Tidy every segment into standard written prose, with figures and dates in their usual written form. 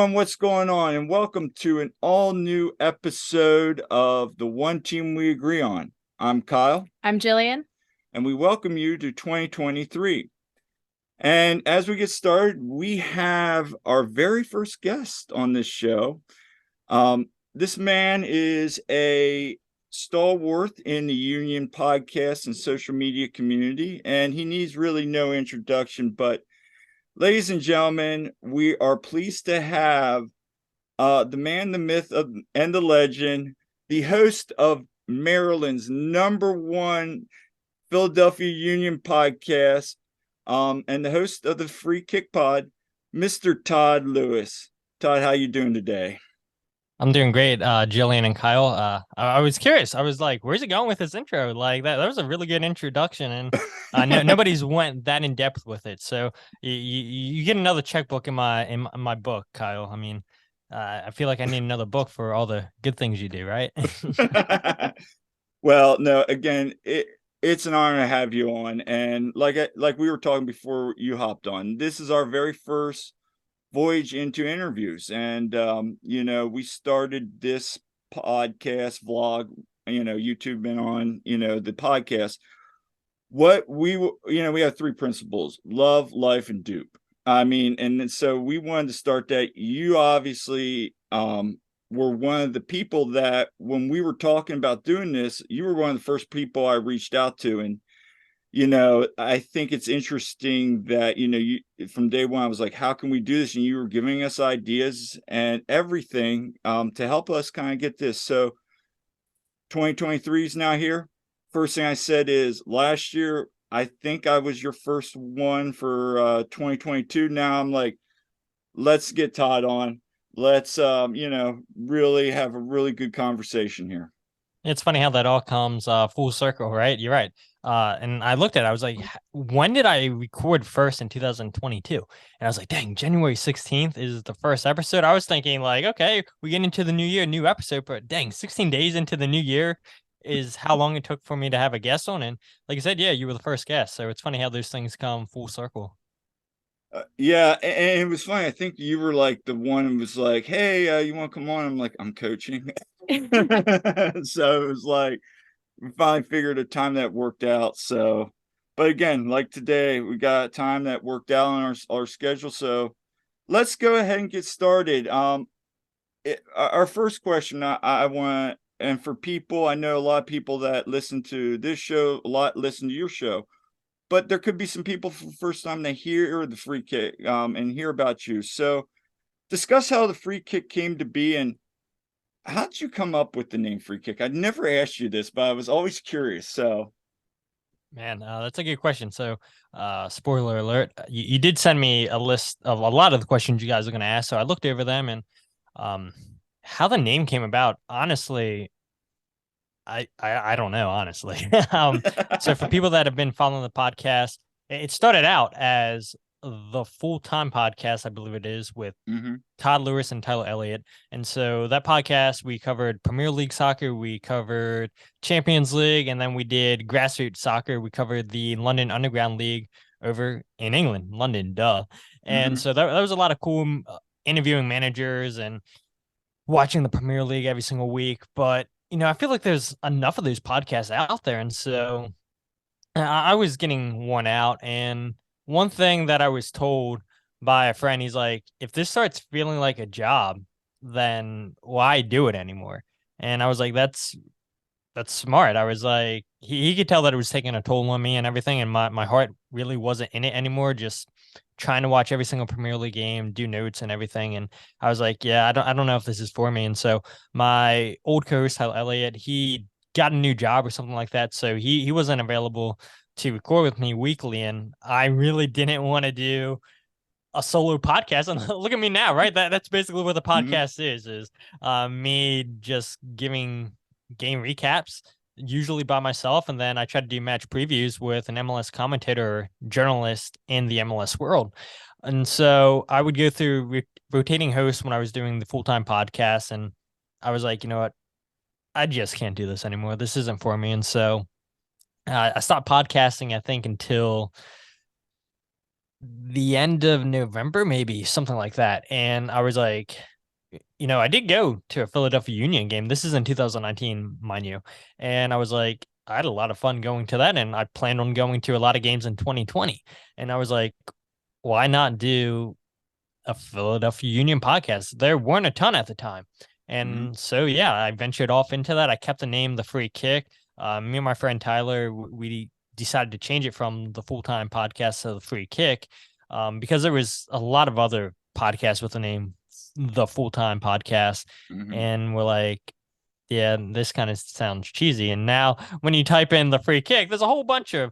everyone, what's going on? And welcome to an all-new episode of The One Team We Agree On. I'm Kyle. I'm Jillian. And we welcome you to 2023. And as we get started, we have our very first guest on this show. This man is a stalwart in the Union podcast and social media community, and he needs really no introduction, but ladies and gentlemen, we are pleased to have the man, the myth, and the legend, the host of Maryland's #1 Philadelphia Union podcast, and the host of the Free Kick Pod, Mr. Todd Lewis. Todd, how you doing today? I'm doing great, Jillian and Kyle. I was curious. I was like, where's he going with this intro? Like that was a really good introduction, and nobody's went that in depth with it. So you get another checkbook in my book, Kyle. I mean, I feel like I need another book for all the good things you do, right? Well, no, again, it's an honor to have you on, and like we were talking before you hopped on, this is our very first voyage into interviews, and we started this podcast vlog, YouTube been on, the podcast. What we have 3 principles: love, life, and dupe. I mean, and so we wanted to start that. You obviously were one of the people that when we were talking about doing this, you were one of the first people I reached out to. And I think it's interesting that, you from day one, I was like, how can we do this? And you were giving us ideas and everything to help us kind of get this. So 2023 is now here. First thing I said is last year, I think I was your first one for 2022. Now I'm like, let's get Todd on. Let's, really have a really good conversation here. It's funny how that all comes full circle, right? You're right. And I looked at it, I was like, when did I record first in 2022? And I was like, dang, January 16th is the first episode. I was thinking like, okay, we get into the new year, new episode, but dang, 16 days into the new year is how long it took for me to have a guest on. And like I said, yeah, you were the first guest. So it's funny how those things come full circle. Yeah, and it was funny. I think you were like the one who was like, hey, you want to come on? I'm like, I'm coaching. So it was like, we finally figured a time that worked out. So, but again, like today, we got a time that worked out on our schedule. So let's go ahead and get started. Our first question I want, and for people, I know a lot of people that listen to this show, a lot listen to your show, but there could be some people for the first time they hear the Free Kick and hear about you. So discuss how the Free Kick came to be, and how did you come up with the name Free Kick? I'd never asked you this, but I was always curious. So, man, that's a good question. So, spoiler alert, you did send me a list of a lot of the questions you guys are going to ask. So I looked over them, and how the name came about, honestly, I don't know, honestly. So for people that have been following the podcast, it started out as the full-time podcast, I believe it is, with Todd Lewis and Tyler Elliott. And so that podcast, we covered Premier League soccer, we covered Champions League, and then we did grassroots soccer. We covered the London Underground League over in England, London, duh. And so that was a lot of cool interviewing managers and watching the Premier League every single week. But I feel like there's enough of those podcasts out there. And so I was getting worn out. And one thing that I was told by a friend, he's like, if this starts feeling like a job, then why do it anymore? And I was like, that's smart. I was like, he could tell that it was taking a toll on me and everything. And my heart really wasn't in it anymore. Just trying to watch every single Premier League game, do notes and everything. And I was like, yeah, I don't know if this is for me. And so my old co-host, Tyler Elliott, he got a new job or something like that. So he wasn't available to record with me weekly. And I really didn't want to do a solo podcast. And look at me now, right? That's basically what the podcast is me just giving game recaps, usually by myself, and then I try to do match previews with an MLS commentator or journalist in the MLS world. And so I would go through rotating hosts when I was doing the full-time podcast, and I was like, you know what, I just can't do this anymore. This isn't for me. And so I stopped podcasting, I think, until the end of November, maybe something like that. And I was like, I did go to a Philadelphia Union game. This is in 2019, mind you. And I was like, I had a lot of fun going to that. And I planned on going to a lot of games in 2020. And I was like, why not do a Philadelphia Union podcast? There weren't a ton at the time. Hmm. And so, yeah, I ventured off into that. I kept the name The Free Kick. Me and my friend Tyler, we decided to change it from the full time podcast to The Free Kick, because there was a lot of other podcasts with the name The Full Time Podcast. Hmm. And we're like, yeah, this kind of sounds cheesy. And now when you type in The Free Kick, there's a whole bunch of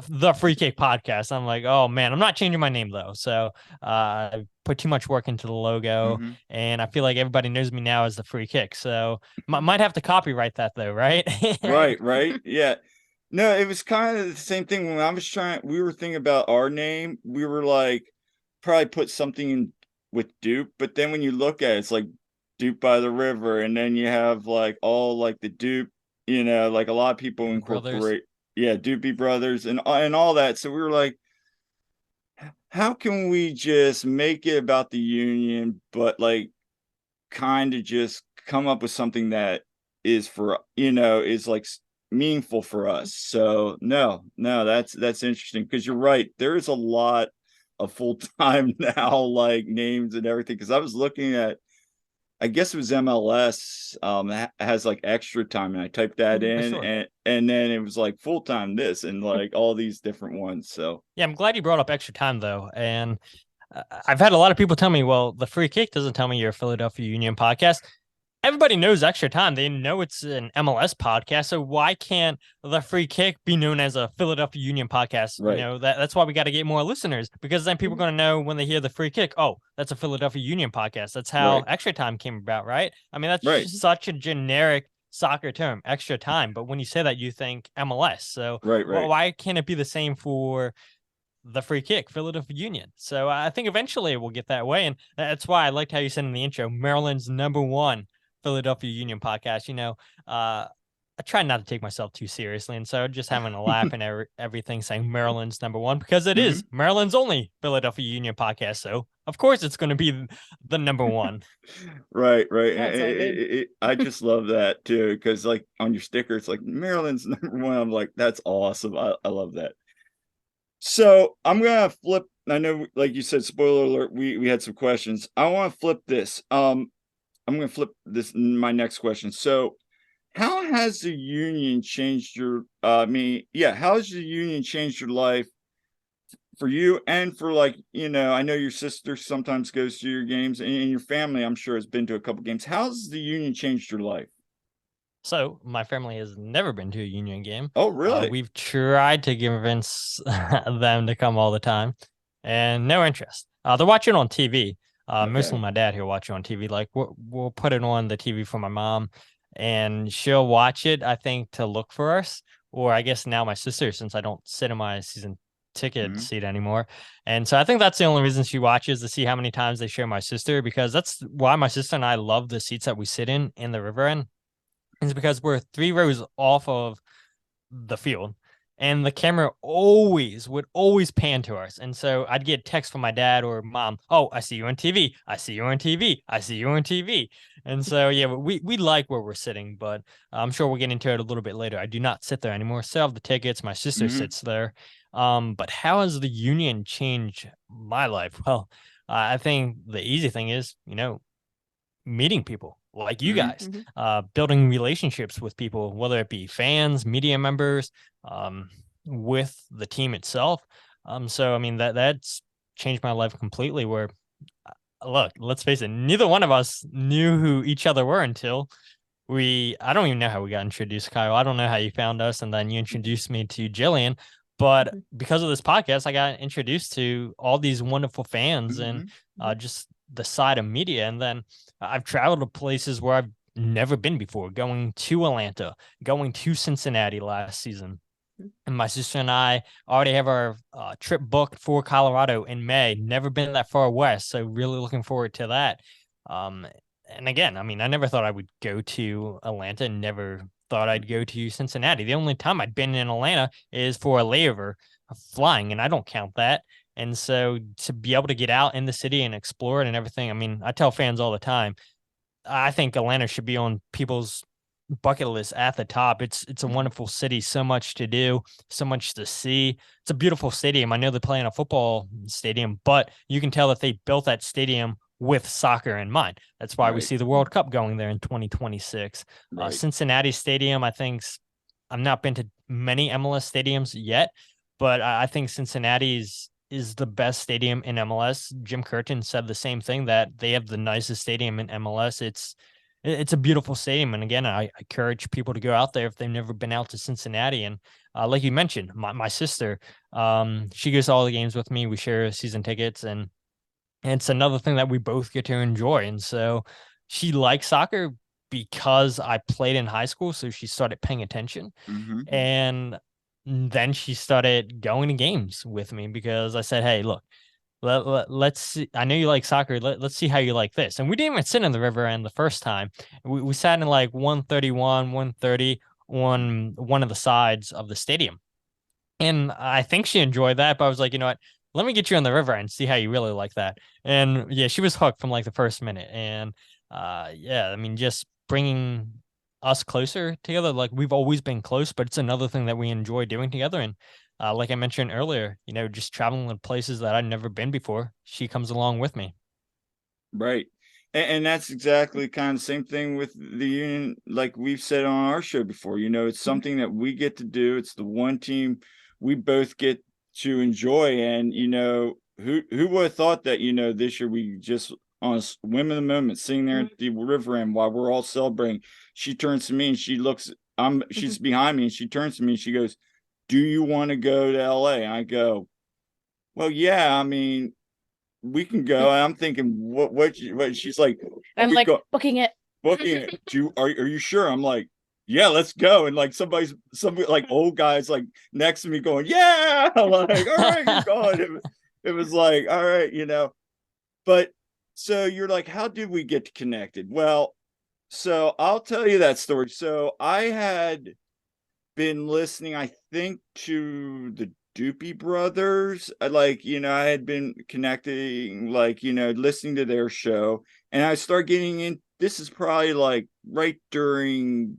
The Free Kick podcast. I'm like, oh man, I'm not changing my name though. So I put too much work into the logo, Hmm. and I feel like everybody knows me now as The Free Kick. So might have to copyright that though, right? Right, right. Yeah. No, it was kind of the same thing when I was we were thinking about our name. We were like, probably put something in with Dupe, but then when you look at it, it's like Dupe by the river, and then you have like all like the Dupe, like a lot of people Brothers. incorporate, yeah, Doopy Brothers and all that. So we were like, how can we just make it about the union, but like kind of just come up with something that is for is like meaningful for us. So no, that's interesting because you're right, there is a lot of full-time now like names and everything, because I was looking at, I guess it was MLS has like extra time, and I typed that For in, sure. and then it was like full-time this and like all these different ones. So Yeah, I'm glad you brought up extra time though. And I've had a lot of people tell me, well, The Free Kick doesn't tell me you're a Philadelphia Union podcast. Everybody knows extra time. They know it's an MLS podcast. So why can't The Free Kick be known as a Philadelphia Union podcast? right. That's why we got to get more listeners, because then people are going to know when they hear The Free Kick, oh, that's a Philadelphia Union podcast. That's how Right. extra time came about, right? I mean, that's Right. just such a generic soccer term, extra time. But when you say that, you think MLS. So Right. Right. why can't it be the same for The Free Kick, Philadelphia Union? So I think eventually we'll get that way. And that's why I liked how you said in the intro, Maryland's #1 Philadelphia Union podcast. I try not to take myself too seriously. And so just having a laugh and everything, saying Maryland's #1, because it is Hmm. Maryland's only Philadelphia Union podcast. So of course it's going to be the #1. Right, right. That's all good. I just love that too, because like on your sticker, it's like Maryland's #1. I'm like, that's awesome. I love that. So I'm gonna flip. I know, like you said, spoiler alert, we had some questions. I want to flip this. I'm gonna flip this my next question. So how has the union changed your how has the union changed your life for you and for like, I know your sister sometimes goes to your games, and your family, I'm sure, has been to a couple games. How's the union changed your life? So my family has never been to a Union game. Oh, really? We've tried to convince them to come all the time, and no interest. They're watching on TV. Mostly Okay. my dad who'll watch it on TV. Like we'll put it on the TV for my mom, and she'll watch it, I think, to look for us. Or I guess now my sister, since I don't sit in my season ticket Mhm. seat anymore. And so I think that's the only reason she watches, to see how many times they show my sister, because that's why my sister and I love the seats that we sit in the river end, is because we're 3 rows off of the field, and the camera would always pan to us. And so I'd get text from my dad or mom, oh, I see you on TV, I see you on TV, I see you on TV. And so yeah, we like where we're sitting, but I'm sure we'll get into it a little bit later. I do not sit there anymore. Still have the tickets. My sister Mhm. sits there. But how has the union changed my life? Well, I think the easy thing is, meeting people like you Mhm. guys, building relationships with people, whether it be fans, media members, um, with the team itself. So I mean that's changed my life completely. Where look, let's face it, neither one of us knew who each other were until I don't even know how we got introduced, Kyle. I don't know how you found us, and then you introduced me to Jillian. But because of this podcast, I got introduced to all these wonderful fans, and Mhm. Mhm. just the side of media. And then I've traveled to places where I've never been before, going to Atlanta, going to Cincinnati last season. And my sister and I already have our trip booked for Colorado in May. Never been that far west, so really looking forward to that. Um, and again, I mean, I never thought I would go to Atlanta, and never thought I'd go to Cincinnati. The only time I'd been in Atlanta is for a layover, flying, and I don't count that. And so to be able to get out in the city and explore it and everything, I mean, I tell fans all the time, I think Atlanta should be on people's bucket list at the top. It's a wonderful city, so much to do, so much to see. It's a beautiful stadium. I know they play in a football stadium, but you can tell that they built that stadium with soccer in mind. That's why we Right. see the World Cup going there in 2026. Right. Cincinnati Stadium, I think, I've not been to many MLS stadiums yet, but I think Cincinnati's is the best stadium in MLS. Jim Curtin said the same thing, that they have the nicest stadium in MLS. It's a beautiful stadium, and again, I encourage people to go out there if they've never been out to Cincinnati. And like you mentioned, my sister, she goes to all the games with me. We share season tickets, and it's another thing that we both get to enjoy. And so she likes soccer because I played in high school, so she started paying attention. Hmm. And then she started going to games with me because I said, hey, look, let's see. I know you like soccer. Let's see how you like this. And we didn't even sit in the river end the first time. We sat in like 131, 130 on one of the sides of the stadium. And I think she enjoyed that, but I was like, you know what? Let me get you on the river and see how you really like that. And yeah, she was hooked from like the first minute. And yeah, I mean, just bringing us closer together. Like we've always been close, but it's another thing that we enjoy doing together. And like I mentioned earlier, you know, just traveling to places that I'd never been before. She comes along with me. Right. And that's exactly kind of the same thing with the union, like we've said on our show before. It's something that we get to do. It's the one team we both get to enjoy. And who would have thought that this year we just on a whim of the moment sitting there at the river end while we're all celebrating. She turns to me and she looks. She's behind me and she turns to me and she goes, "Do you want to go to LA?" And I go, "Well, yeah. I mean, we can go." And I'm thinking, what she's like, I'm like, booking it. booking it. Are you sure? I'm like, yeah, let's go. And like somebody like old guys like next to me going, yeah. I'm like, all right, you're going. It was like, all right, but so you're like, how did we get connected? Well, so I'll tell you that story. So I had been listening, I think, to the Doopy Brothers. I had been connecting, listening to their show, and I started getting in. This is probably like right during,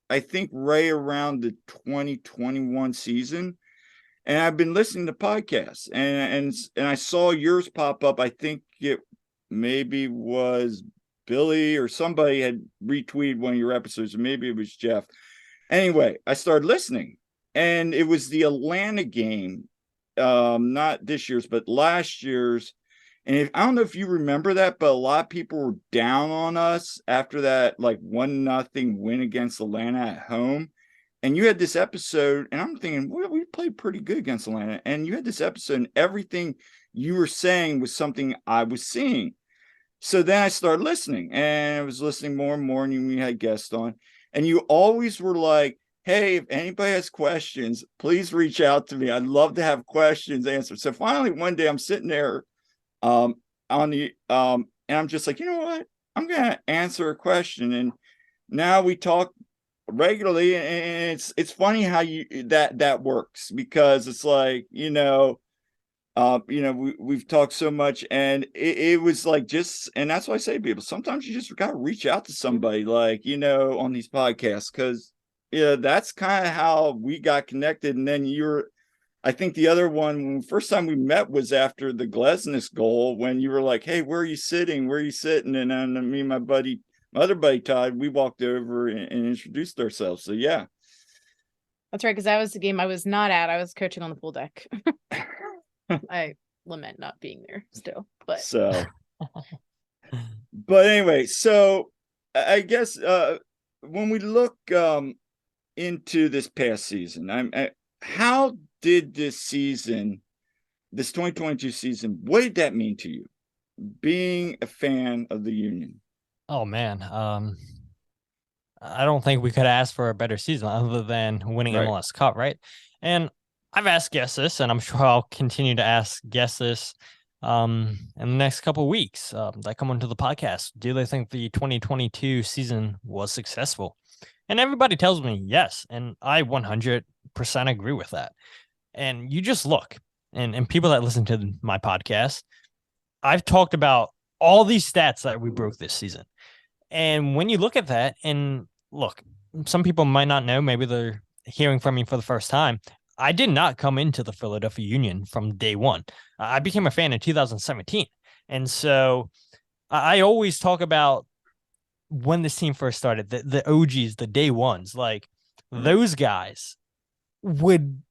I think, right around the 2021 season. And I've been listening to podcasts, and I saw yours pop up. I think it maybe was Billy or somebody had retweeted one of your episodes, or maybe it was Jeff. Anyway, I started listening, and it was the Atlanta game, not this year's, but last year's. And I don't know if you remember that, but a lot of people were down on us after that, like 1-0 win against Atlanta at home. And you had this episode, and I'm thinking, well, we played pretty good against Atlanta. And you had this episode, and everything you were saying was something I was seeing. So then I started listening, and I was listening more and more, and we had guests on. And you always were like, hey, if anybody has questions, please reach out to me. I'd love to have questions answered. So finally, one day I'm sitting there on the and I'm just like, you know what? I'm gonna answer a question. And now we talk regularly, and it's funny how that works, because it's like, we've talked so much, and it was like, just, and that's why I say to people, sometimes you just gotta reach out to somebody, like, on these podcasts, because that's kind of how we got connected. And then I think the other one, first time we met was after the Glesnes goal, when you were like, hey, where are you sitting? Where are you sitting? And then me and my other buddy Todd, we walked over and introduced ourselves. So yeah. That's right, because that was the game I was not at. I was coaching on the pool deck. I lament not being there still, but but anyway, so I guess when we look into this past season, how did this 2022 season, what did that mean to you, being a fan of the Union? Oh man, I don't think we could ask for a better season other than winning MLS Cup, right? And I've asked guests this, and I'm sure I'll continue to ask guests this in the next couple of weeks that come onto the podcast. Do they think the 2022 season was successful? And everybody tells me yes, and I 100% agree with that. And you just look and people that listen to my podcast, I've talked about all these stats that we broke this season. And when you look at that, and look, some people might not know, maybe they're hearing from me for the first time. I did not come into the Philadelphia Union from day one. I became a fan in 2017. And so I always talk about when this team first started, the OGs, the day ones, like those guys would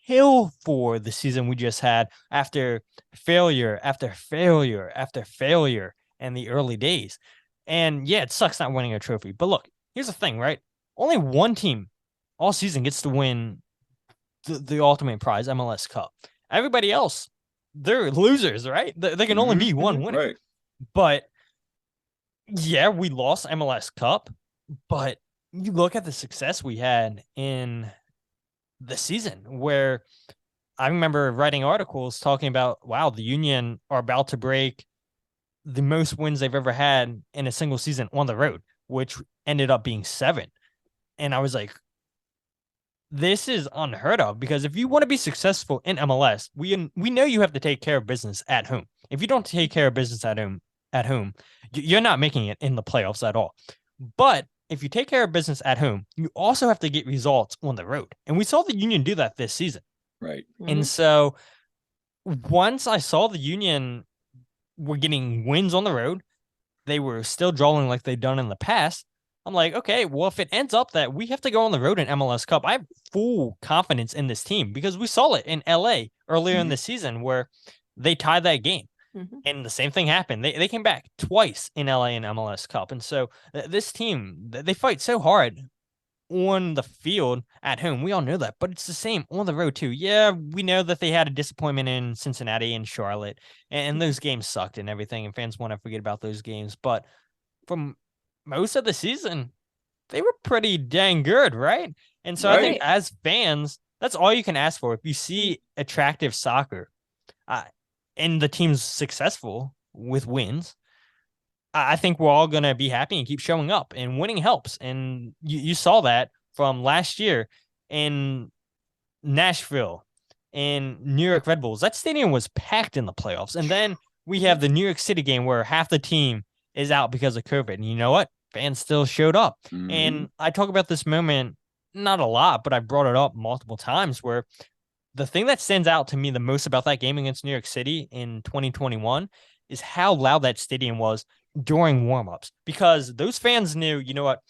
kill for the season we just had after failure after failure after failure in the early days. And yeah, it sucks not winning a trophy. But look, here's the thing, right? Only one team all season gets to win the ultimate prize, MLS Cup. Everybody else, they're losers, right? There can only be one winner. Right. But yeah, we lost MLS Cup, but you look at the success we had in the season, where I remember writing articles talking about, wow, the Union are about to break the most wins they've ever had in a single season on the road, which ended up being 7. And I was like, this is unheard of, because if you want to be successful in MLS, we know you have to take care of business at home. If you don't take care of business at home, you're not making it in the playoffs at all. But if you take care of business at home, you also have to get results on the road. And we saw the Union do that this season. Right. And so once I saw the Union were getting wins on the road, they were still drawing like they've done in the past. I'm like, okay, well, if it ends up that we have to go on the road in MLS Cup, I have full confidence in this team, because we saw it in LA earlier in the season where they tied that game. And the same thing happened. They came back twice in LA and MLS Cup. And so this team, they fight so hard on the field at home. We all know that, but it's the same on the road too. Yeah, we know that they had a disappointment in Cincinnati and Charlotte, and those games sucked and everything, and fans want to forget about those games. But from most of the season, they were pretty dang good, right? And so I think as fans, that's all you can ask for. If you see attractive soccer, and the team's successful with wins, I think we're all going to be happy and keep showing up, and winning helps. And you saw that from last year in Nashville and New York Red Bulls. That stadium was packed in the playoffs. And then we have the New York City game where half the team is out because of COVID. And you know what? Fans still showed up. And I talk about this moment, not a lot, but I brought it up multiple times, where the thing that stands out to me the most about that game against New York City in 2021 is how loud that stadium was during warmups, because those fans knew, you know what,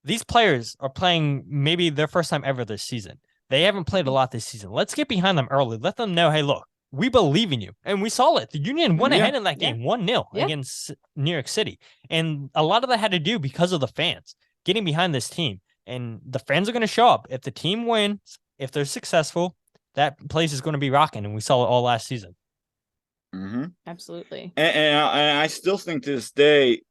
these players are playing maybe their first time ever this season. They haven't played a lot this season. Let's get behind them early. Let them know, hey, look, we believe in you. And we saw it. The Union went ahead in that game 1-0 against New York City. And a lot of that had to do because of the fans getting behind this team. And the fans are going to show up. If the team wins, if they're successful, that place is going to be rocking. And we saw it all last season. Absolutely. And I still think to this day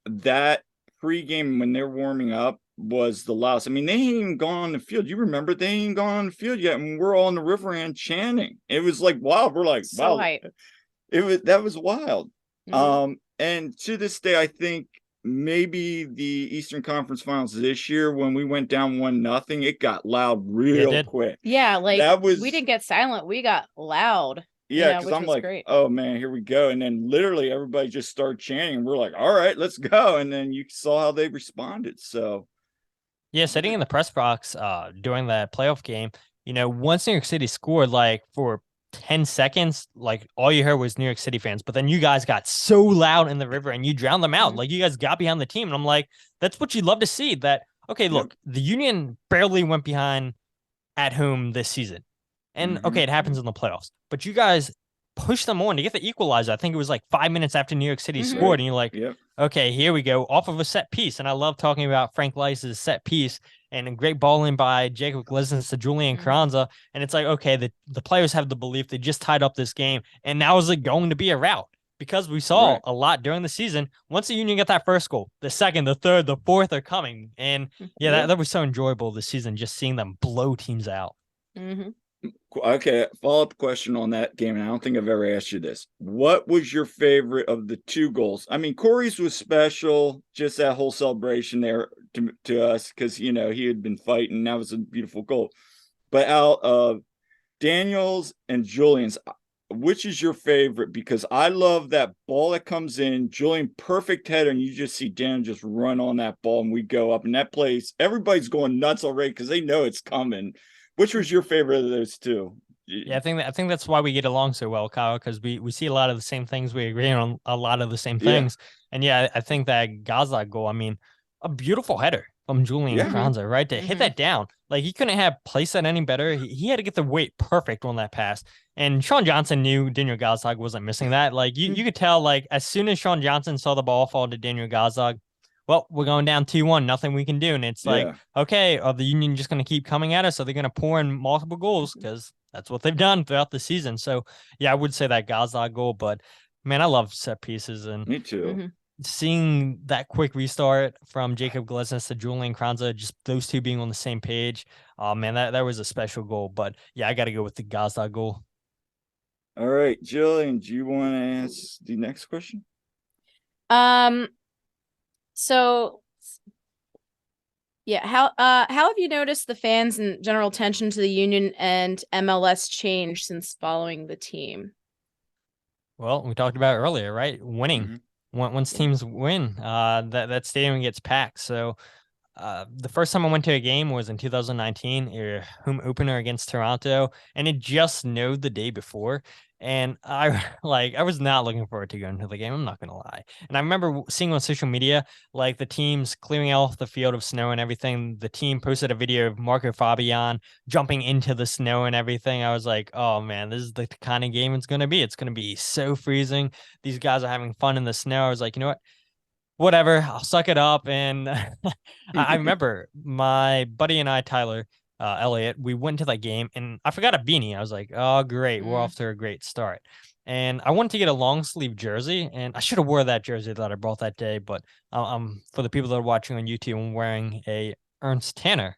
that pregame when they're warming up was the loudest. I mean, they ain't even gone on the field. You remember, they ain't gone on the field yet, and we're all in the Riverhand chanting. It was like wild. We're like, So wow, hype. That was wild. And to this day, I think maybe the Eastern Conference Finals this year, when we went down 1-0, it got loud real quick. Yeah, like that was, we didn't get silent, we got loud. Yeah, because I'm like, great. Oh man, here we go. And then literally everybody just started chanting. We're like, all right, let's go. And then you saw how they responded. So yeah, sitting in the press box during that playoff game, you know, once New York City scored, like for 10 seconds, like all you heard was New York City fans. But then you guys got so loud in the river and you drowned them out. Like you guys got behind the team. And I'm like, that's what you'd love to see. That, okay, look, the Union barely went behind at home this season. And okay, it happens in the playoffs, but you guys push them on to get the equalizer. I think it was like 5 minutes after New York City scored, and you're like, okay, here we go, off of a set piece. And I love talking about Frank Leis's set piece and a great ball in by Jacob Glissons to Julian Carranza. And it's like, okay, the players have the belief they just tied up this game, and now is it going to be a rout? Because we saw a lot during the season. Once the Union got that first goal, the second, the third, the fourth are coming. And that was so enjoyable this season, just seeing them blow teams out. Okay, follow-up question on that game, and I don't think I've ever asked you this. What was your favorite of the 2 goals? I mean, Corey's was special, just that whole celebration there to us, because, you know, he had been fighting. That was a beautiful goal. But out of Daniel's and Julian's, which is your favorite? Because I love that ball that comes in, Jillian perfect header, and you just see Dan just run on that ball, and we go up in that place. Everybody's going nuts already because they know it's coming. Which was your favorite of those two? Yeah, I think that's why we get along so well, Kyle, because we see a lot of the same things. We agree on a lot of the same Yeah. things. And yeah, I think that Gaza goal, I mean, a beautiful header from Julian Yeah. Kranza, right? To hit that down. Like, he couldn't have placed that any better. He had to get the weight perfect on that pass. And Sean Johnson knew Daniel Gazdag wasn't missing that. Like, you could tell, like, as soon as Sean Johnson saw the ball fall to Daniel Gazdag, well, we're going down 2-1, nothing we can do. And it's like, okay, are the Union just going to keep coming at us? Are they going to pour in multiple goals? Because that's what they've done throughout the season. So, yeah, I would say that Gazdag goal. But, man, I love set pieces. And Me too. Seeing that quick restart from Jacob Glesnes to Julian Kranza, just those two being on the same page, oh, man, that was a special goal. But, yeah, I got to go with the Gazdag goal. All right, Jillian, do you want to ask the next question? So yeah, how have you noticed the fans and general attention to the Union and MLS change since following the team? Well, we talked about it earlier, right? Winning. Once teams win, that stadium gets packed. So the first time I went to a game was in 2019, a home opener against Toronto, and it just snowed the day before. And I was not looking forward to going to the game. I'm not going to lie. And I remember seeing on social media, like the teams clearing off the field of snow and everything. The team posted a video of Marco Fabian jumping into the snow and everything. I was like, oh man, this is the kind of game it's going to be. It's going to be so freezing. These guys are having fun in the snow. I was like, you know what? Whatever, I'll suck it up. And I remember my buddy and I, Tyler Elliott, we went to that game and I forgot a beanie. I was like, oh, great. We're off to a great start. And I wanted to get a long sleeve jersey, and I should have wore that jersey that I brought that day. But for the people that are watching on YouTube, I'm wearing a Ernst Tanner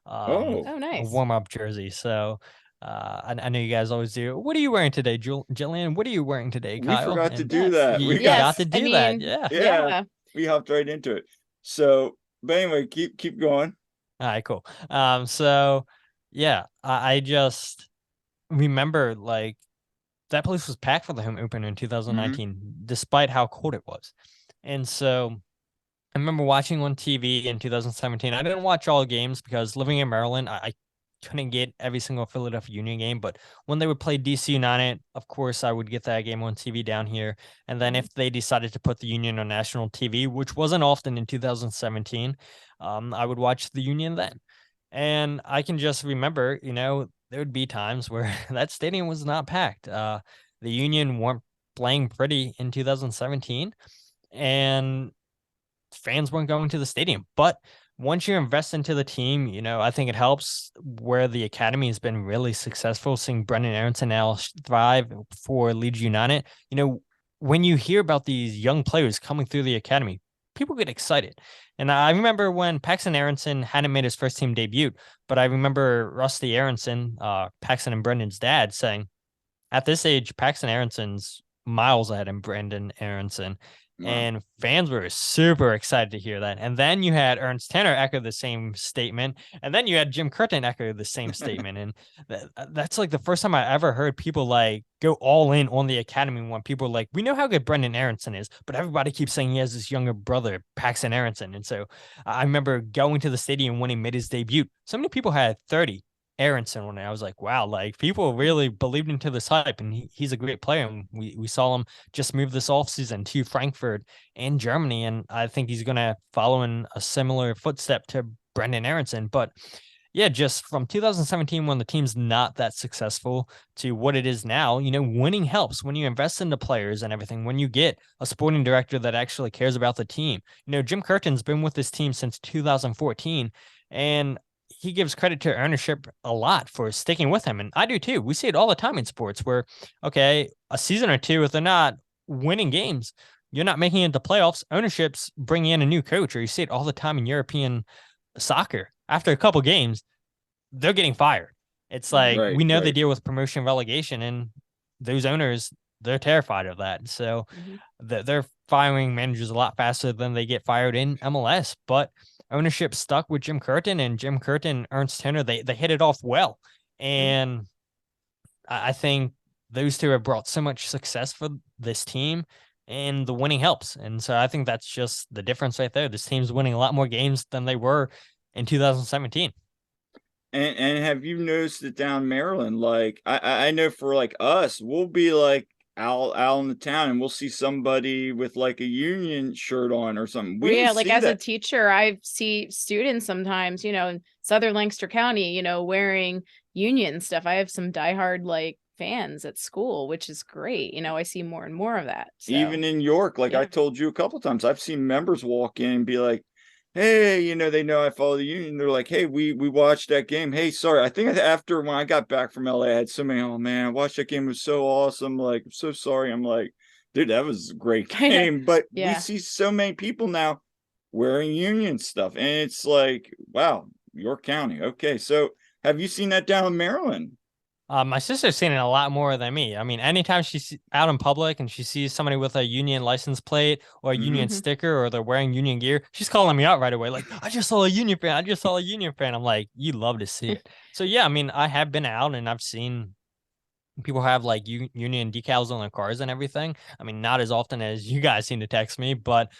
nice, a warm-up jersey. So I know you guys always do. What are you wearing today, Jillian? What are you wearing today, Kyle? We forgot to do that. We forgot to do that. Yeah. We hopped right into it. So, but anyway, keep going. All right, cool. So yeah, I just remember like that place was packed for the home opener in 2019, despite how cold it was. And so I remember watching on TV in 2017. I didn't watch all games because living in Maryland, I couldn't get every single Philadelphia Union game, but when they would play DC United, of course, I would get that game on TV down here. And then if they decided to put the Union on national TV, which wasn't often in 2017, I would watch the Union then. And I can just remember, there would be times where that stadium was not packed. The Union weren't playing pretty in 2017, and fans weren't going to the stadium. But once you invest into the team, I think it helps where the academy has been really successful, seeing Brendan Aronson now thrive for Leeds United. When you hear about these young players coming through the academy, people get excited. And I remember when Paxton Aronson hadn't made his first team debut, but I remember Rusty Aronson, Paxton and Brendan's dad, saying, at this age, Paxton Aronson's miles ahead of Brendan Aronson. And fans were super excited to hear that. And then you had Ernst Tanner echo the same statement. And then you had Jim Curtin echo the same statement. And that's like the first time I ever heard people like go all in on the academy when people were like, we know how good Brendan Aronson is, but everybody keeps saying he has this younger brother, Paxton Aronson. And so I remember going to the stadium when he made his debut. So many people had 30 Aronson when I was like, wow, like people really believed into this hype, and he's a great player. And we saw him just move this offseason to Frankfurt and Germany, and I think he's going to follow in a similar footstep to Brendan Aronson. But yeah, just from 2017 when the team's not that successful to what it is now, winning helps when you invest into players and everything. When you get a sporting director that actually cares about the team, Jim Curtin's been with this team since 2014, and he gives credit to ownership a lot for sticking with him. And I do too. We see it all the time in sports where, okay, a season or two, if they're not winning games, you're not making it into playoffs, ownerships bringing in a new coach, or you see it all the time in European soccer. After a couple games, they're getting fired. It's like, we know they deal with promotion relegation, and those owners, they're terrified of that. So they're firing managers a lot faster than they get fired in MLS. But ownership stuck with Jim Curtin, and Jim Curtin, Ernst Tanner, they hit it off well. And I think those two have brought so much success for this team, and the winning helps. And so I think that's just the difference right there. This team's winning a lot more games than they were in 2017. And have you noticed it down Maryland? Like I know for like us, we'll be like out in the town and we'll see somebody with like a Union shirt on or something. We Well, didn't yeah, like see as a that. teacher, I see students sometimes, in Southern Lancaster County, wearing Union stuff. I have some diehard like fans at school, which is great. I see more and more of that. So Even in York, like I yeah. told you a couple times, I've seen members walk in and be like, "Hey, they know I follow the Union." They're like, "Hey, we watched that game. Hey, sorry, I think after when I got back from LA, I had so many. Oh man, I watched that game. It was so awesome. Like, I'm so sorry." I'm like, "Dude, that was a great game." But we Yeah. see so many people now wearing Union stuff, and it's like, wow, York County. Okay, so have you seen that down in Maryland? My sister's seen it a lot more than me. I mean, anytime she's out in public and she sees somebody with a Union license plate or a Union Mhm. sticker, or they're wearing Union gear, she's calling me out right away. Like, I just saw a Union fan. I just saw a Union fan. I'm like, you love to see it. So yeah, I mean, I have been out and I've seen people have like Union decals on their cars and everything. I mean, not as often as you guys seem to text me, but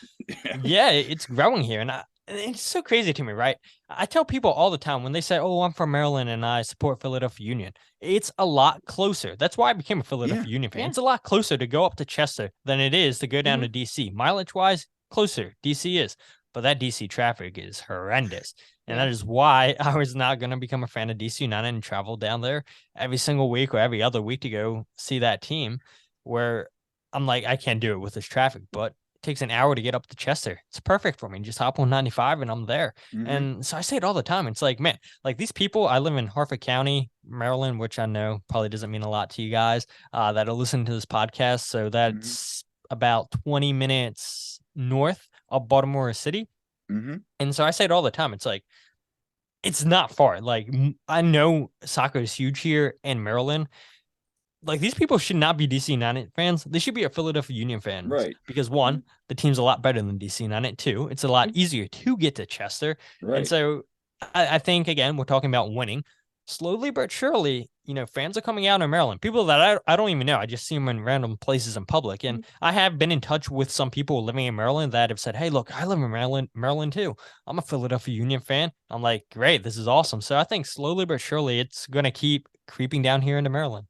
yeah, it's growing here. And it's so crazy to me, right? I tell people all the time when they say, "Oh, I'm from Maryland and I support Philadelphia Union." It's a lot closer. That's why I became a Yeah. Philadelphia Union fan. Yeah. It's a lot closer to go up to Chester than it is to go down Mhm. to DC. Mileage wise, closer DC is, but that DC traffic is horrendous. And Yeah. that is why I was not going to become a fan of DC United and travel down there every single week or every other week to go see that team, where I'm like, I can't do it with this traffic, but takes an hour to get up to Chester. It's perfect for me. Just hop on 95 and I'm there. Mm-hmm. And so I say it all the time. It's like, man, like these people, I live in Harford County, Maryland, which I know probably doesn't mean a lot to you guys that are listening to this podcast. So Mm-hmm. that's about 20 minutes north of Baltimore City. Mm-hmm. And so I say it all the time. It's like, it's not far. Like, I know soccer is huge here in Maryland. Like, these people should not be DC United fans. They should be a Philadelphia Union fans, Right. because one, the team's a lot better than DC United. Two, it's a lot Mhm. easier to get to Chester. And Right. so I think, again, we're talking about winning. Slowly but surely, fans are coming out in Maryland. People that I don't even know. I just see them in random places in public. And I have been in touch with some people living in Maryland that have said, "Hey, look, I live in Maryland too. I'm a Philadelphia Union fan." I'm like, great, this is awesome. So I think slowly but surely it's going to keep creeping down here into Maryland.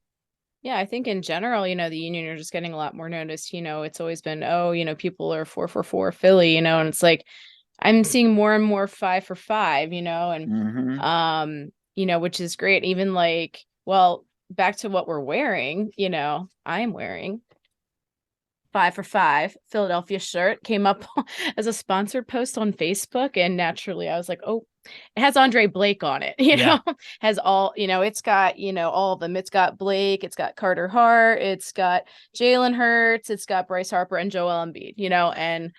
Yeah, I think in general, the Union are just getting a lot more notice. It's always been, oh, people are 4-4-4 Philly, and it's like I'm seeing more and more 5-for-5, and Mm-hmm. which is great. Even like, well, back to what we're wearing, I'm wearing 5-for-5 Philadelphia shirt, came up as a sponsored post on Facebook, and naturally I was like, oh, it has Andre Blake on it, Yeah. has all, it's got, all of them. It's got Blake, it's got Carter Hart, it's got Jalen Hurts, it's got Bryce Harper and Joel Embiid, and,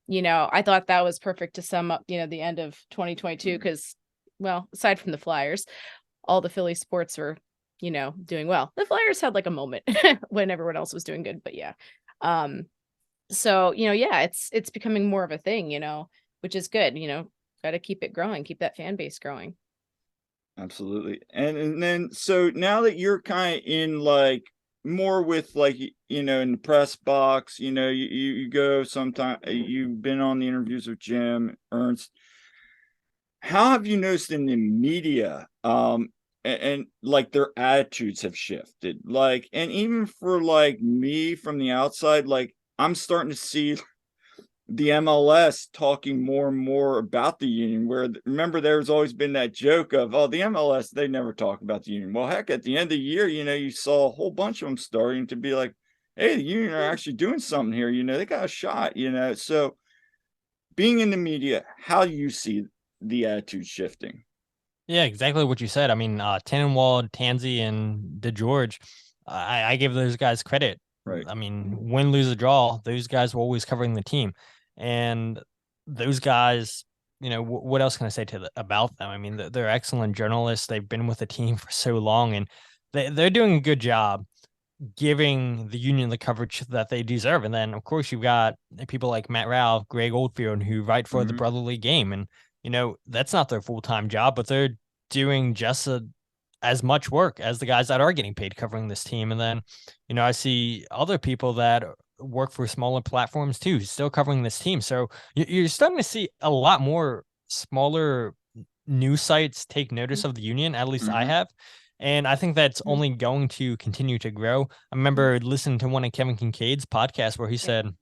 I thought that was perfect to sum up, the end of 2022, because, well, aside from the Flyers, all the Philly sports were, doing well. The Flyers had like a moment when everyone else was doing good, but yeah. So, yeah, it's becoming more of a thing, which is good, got to keep it growing, keep that fan base growing. Absolutely. And then so now that you're kind of in like more with like in the press box, you go sometime you've been on the interviews with Jim Ernst. How have you noticed in the media and like their attitudes have shifted? Like, and even for like me from the outside, like I'm starting to see the MLS talking more and more about the union, where remember there's always been that joke of, oh, the MLS, they never talk about the union. Well, heck, at the end of the year, you saw a whole bunch of them starting to be like, hey, the union are actually doing something here. They got a shot, So being in the media, how do you see the attitude shifting? Yeah, exactly what you said. I mean, Tannenwald, Tansey, and DeGeorge, I give those guys credit. Right. I mean, win, lose, or draw, those guys were always covering the team. And those guys, what else can I say about them? I mean, they're excellent journalists. They've been with the team for so long, and they're doing a good job giving the union the coverage that they deserve. And then, of course, you've got people like Matt Ralph, Greg Oldfield, who write for the Mhm. Brotherly Game. And, that's not their full-time job, but they're doing just as much work as the guys that are getting paid covering this team. And then, I see other people that work for smaller platforms too, still covering this team. So you're starting to see a lot more smaller news sites take notice of the union. At least I have. And I think that's only going to continue to grow. I remember listening to one of Kevin Kincaid's podcasts where he said,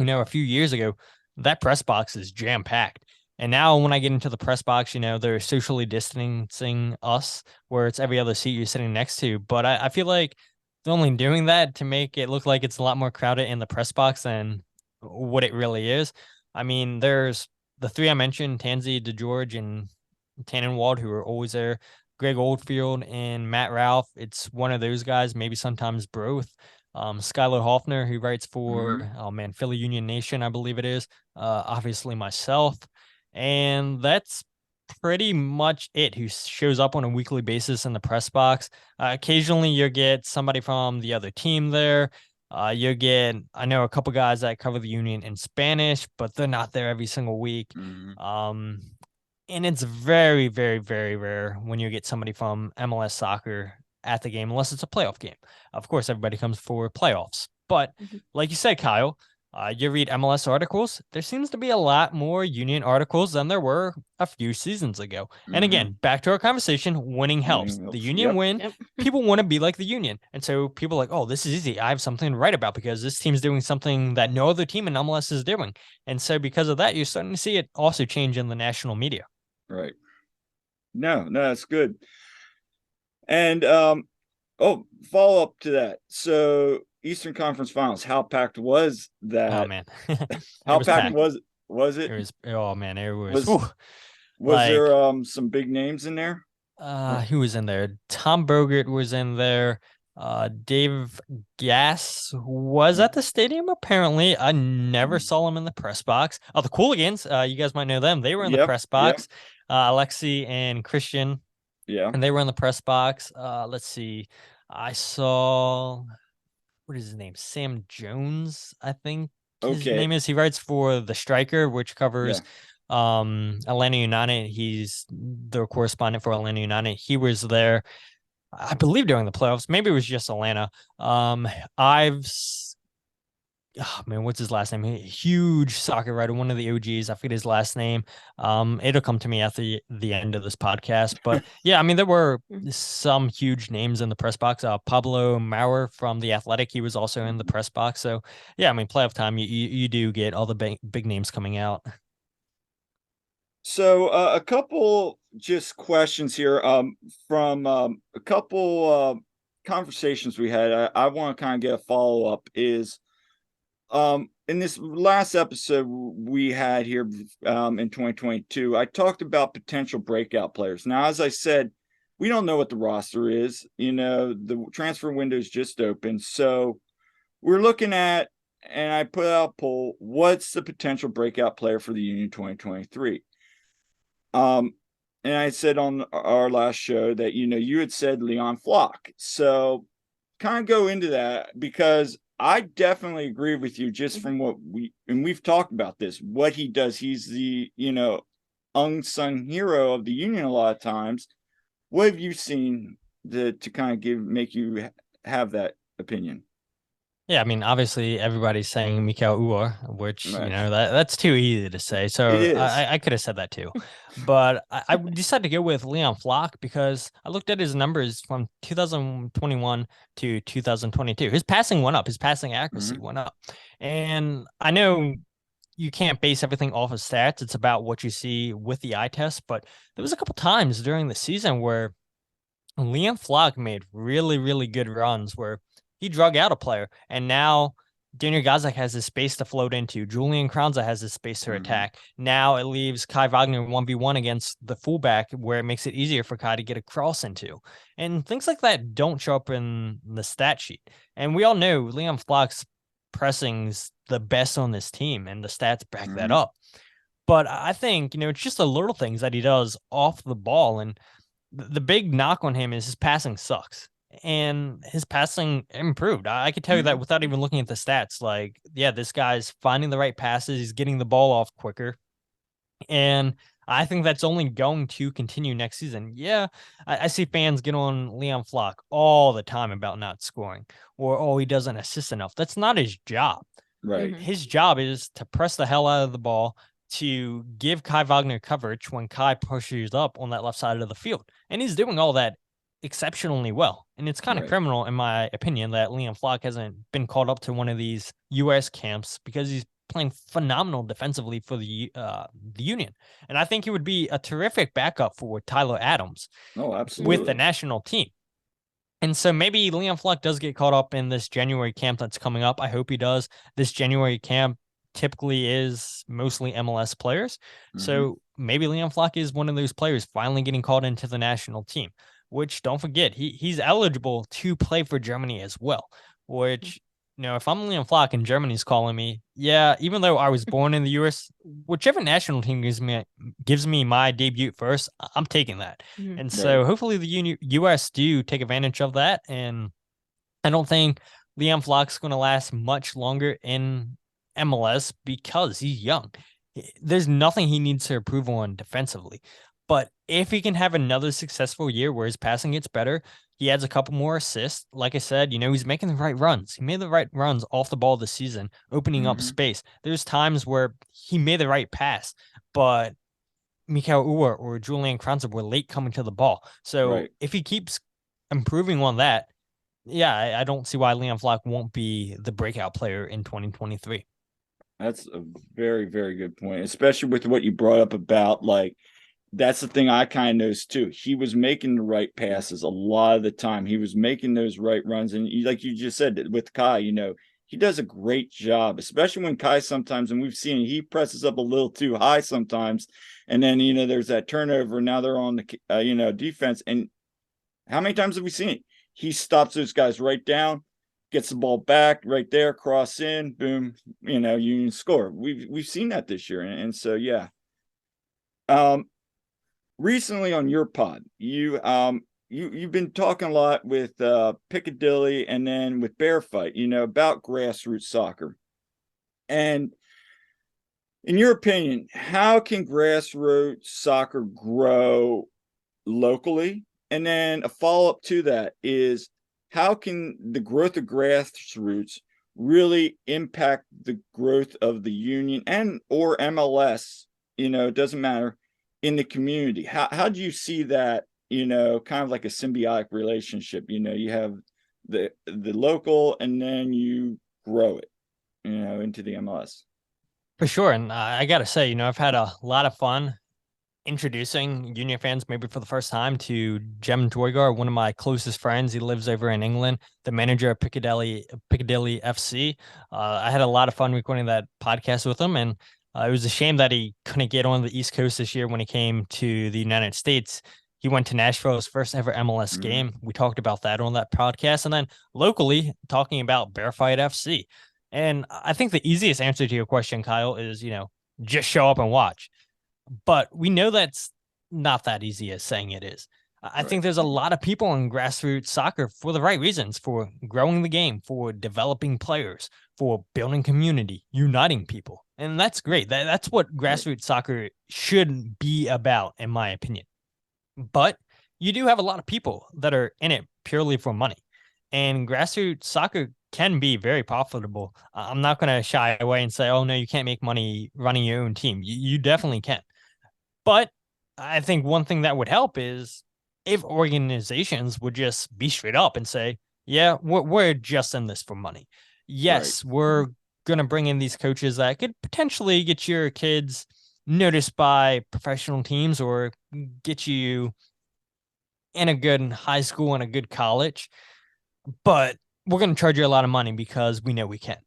a few years ago, that press box is jam packed. And now when I get into the press box, they're socially distancing us where it's every other seat you're sitting next to. But I feel like they're only doing that to make it look like it's a lot more crowded in the press box than what it really is. I mean, there's the three I mentioned, Tansy, DeGeorge, and Tannenwald, who are always there. Greg Oldfield and Matt Ralph. It's one of those guys, maybe sometimes both. Skylar Hoffner, who writes for Philly Union Nation, I believe it is. Obviously myself. And that's pretty much it, who shows up on a weekly basis in the press box. Occasionally you get somebody from the other team there. I know a couple guys that cover the Union in Spanish, but they're not there every single week. And it's very, very, very rare when you get somebody from MLS soccer at the game, unless it's a playoff game. Of course, everybody comes for playoffs. But like you said, Kyle, you read MLS articles, there seems to be a lot more Union articles than there were a few seasons ago. And again, back to our conversation, winning helps. The Union win, people want to be like the Union. And so people are like, oh, this is easy. I have something to write about because this team's doing something that no other team in MLS is doing. And so because of that, you're starting to see it also change in the national media. Right. No, that's good. And follow up to that. So Eastern Conference Finals, how packed was that? Oh man. How packed was it? It was, oh man, it was there some big names in there? Who was in there? Tom Bogert was in there. Dave Gass was at the stadium, apparently. I never saw him in the press box. Oh, the Cooligans, you guys might know them. They were in the press box. Alexi and Christian. Yeah. And they were in the press box. Let's see. I saw, what is his name? Sam Jones, I think his name is. He writes for The Striker, which covers Atlanta United. He's the correspondent for Atlanta United. He was there, I believe, during the playoffs. Maybe it was just Atlanta. What's his last name? Huge soccer writer, one of the OGs. I forget his last name. It'll come to me at the end of this podcast. But yeah, I mean, there were some huge names in the press box. Pablo Maurer from The Athletic, he was also in the press box. So yeah, I mean, playoff time, you do get all the big names coming out. So a couple just questions here from a couple conversations we had. I want to kind of get a follow up is in this last episode we had here in 2022, I talked about potential breakout players. Now, as I said, we don't know what the roster is. The transfer window is just open. So we're looking at, and I put out a poll, what's the potential breakout player for the Union 2023? And I said on our last show that, you had said Leon Flock. So kind of go into that, because I definitely agree with you just from what we've talked about this, what he does. He's the, unsung hero of the Union a lot of times. What have you seen to kind of make you have that opinion? Yeah, I mean, obviously everybody's saying Mikael Uhre, which, that's too easy to say. So I could have said that too. But I decided to go with Leon Flock because I looked at his numbers from 2021 to 2022. His passing went up. His passing accuracy went up. And I know you can't base everything off of stats. It's about what you see with the eye test. But there was a couple times during the season where Leon Flock made really, really good runs where he drug out a player, and now Daniel Gazak has his space to float into. Julian Kranza has his space to attack. Now it leaves Kai Wagner 1v1 against the fullback, where it makes it easier for Kai to get a cross into. And things like that don't show up in the stat sheet. And we all know Leon Flock's pressing's the best on this team, and the stats back that up. But I think, it's just the little things that he does off the ball. And the big knock on him is his passing sucks. And his passing improved. I could tell you that without even looking at the stats. Like, yeah, this guy's finding the right passes. He's getting the ball off quicker. And I think that's only going to continue next season. Yeah, I see fans get on Leon Flock all the time about not scoring or, oh, he doesn't assist enough. That's not his job. Right. Mhm. His job is to press the hell out of the ball, to give Kai Wagner coverage when Kai pushes up on that left side of the field. And he's doing all that exceptionally well. And it's kind of Right. criminal, in my opinion, that Liam Flock hasn't been called up to one of these U.S. camps, because he's playing phenomenal defensively for the Union. And I think he would be a terrific backup for Tyler Adams Oh, with the absolutely. national team. And so maybe Leon Fleck does get caught up in this January camp that's coming up. I hope he does. This January camp typically is mostly MLS players. Mhm. So maybe Leon Fleck is one of those players finally getting called into the national team, which, don't forget, he's eligible to play for Germany as well, which, if I'm Leon Flock and Germany's calling me, yeah, even though I was born in the US, whichever national team gives me my debut first, I'm taking that. Mhm. And Right. so hopefully the US do take advantage of that. And I don't think Liam Flock's going to last much longer in MLS because he's young. There's nothing he needs to improve on defensively. But if he can have another successful year where his passing gets better, he adds a couple more assists. Like I said, he's making the right runs. He made the right runs off the ball this season, opening up Mhm. space. There's times where he made the right pass, but Mikael Uhre or Julian Kranzer were late coming to the ball. So Right. if he keeps improving on that, yeah, I don't see why Leon Flock won't be the breakout player in 2023. That's a very, very good point, especially with what you brought up about, like, that's the thing I kind of noticed too. He was making the right passes a lot of the time. He was making those right runs. And like you just said with Kai, he does a great job, especially when Kai sometimes, and we've seen he presses up a little too high sometimes. And then, there's that turnover. Now they're on the, defense. And how many times have we seen it? He stops those guys right down, gets the ball back right there, cross in, boom, Union score. We've seen that this year. And so, yeah. Um, Recently on your pod, you've been talking a lot with Piccadilly and then with Bear Fight, about grassroots soccer. And in your opinion, how can grassroots soccer grow locally? And then a follow-up to that is, how can the growth of grassroots really impact the growth of the union and or MLS? It doesn't matter, in the community. How do you see that, kind of like a symbiotic relationship? You have the local and then you grow it, into the MLS. For sure. And I got to say, I've had a lot of fun introducing Union fans, maybe for the first time, to Jem Toygar, one of my closest friends. He lives over in England, the manager of Piccadilly FC. I had a lot of fun recording that podcast with him, and it was a shame that he couldn't get on the East Coast this year when he came to the United States. He went to Nashville's first ever MLS Mm-hmm. game. We talked about that on that podcast, and then locally talking about Bear Fight FC. And I think the easiest answer to your question, Kyle, is, just show up and watch. But we know that's not that easy as saying it is. I Right. think there's a lot of people in grassroots soccer for the right reasons, for growing the game, for developing players, for building community, uniting people. And that's great. That's what Right. grassroots soccer should be about, in my opinion. But you do have a lot of people that are in it purely for money. And grassroots soccer can be very profitable. I'm not going to shy away and say, oh, no, you can't make money running your own team. You definitely can. But I think one thing that would help is if organizations would just be straight up and say, yeah, we're just in this for money. Right. Yes, we're going to bring in these coaches that could potentially get your kids noticed by professional teams or get you in a good high school and a good college. But we're going to charge you a lot of money because we know we can.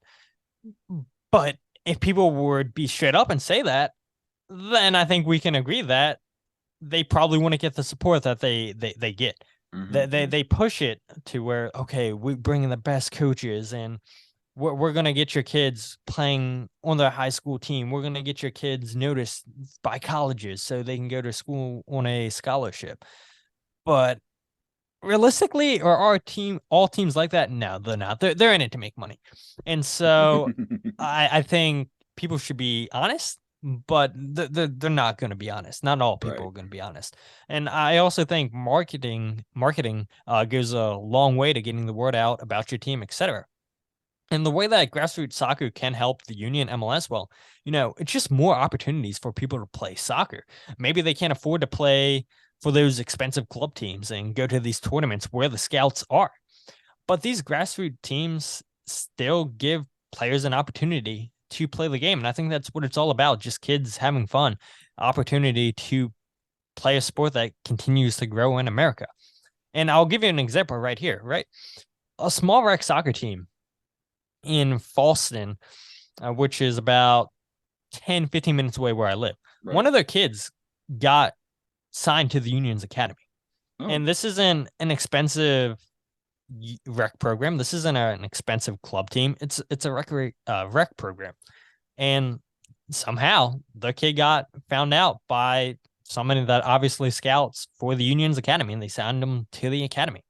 But if people would be straight up and say that, then I think we can agree that they probably want to get the support that they get. Mm-hmm. They push it to where, okay, we bring in the best coaches and we're going to get your kids playing on their high school team. We're going to get your kids noticed by colleges so they can go to school on a scholarship. But realistically, are all teams like that? No, they're not. They're in it to make money. And so I think people should be honest but they're not going to be honest. Not all people Right. are going to be honest. And I also think marketing goes a long way to getting the word out about your team, etc. And the way that grassroots soccer can help the union MLS, well, it's just more opportunities for people to play soccer. Maybe they can't afford to play for those expensive club teams and go to these tournaments where the scouts are. But these grassroots teams still give players an opportunity to play the game. And I think that's what it's all about. Just kids having fun, opportunity to play a sport that continues to grow in America. And I'll give you an example right here, right? A small rec soccer team in Falston, which is about 10, 15 minutes away where I live. Right. One of their kids got signed to the Union's Academy. Oh. And this isn't an expensive rec program. This isn't an expensive club team. It's a rec program. And somehow the kid got found out by somebody that obviously scouts for the Union's Academy, and they signed him to the academy.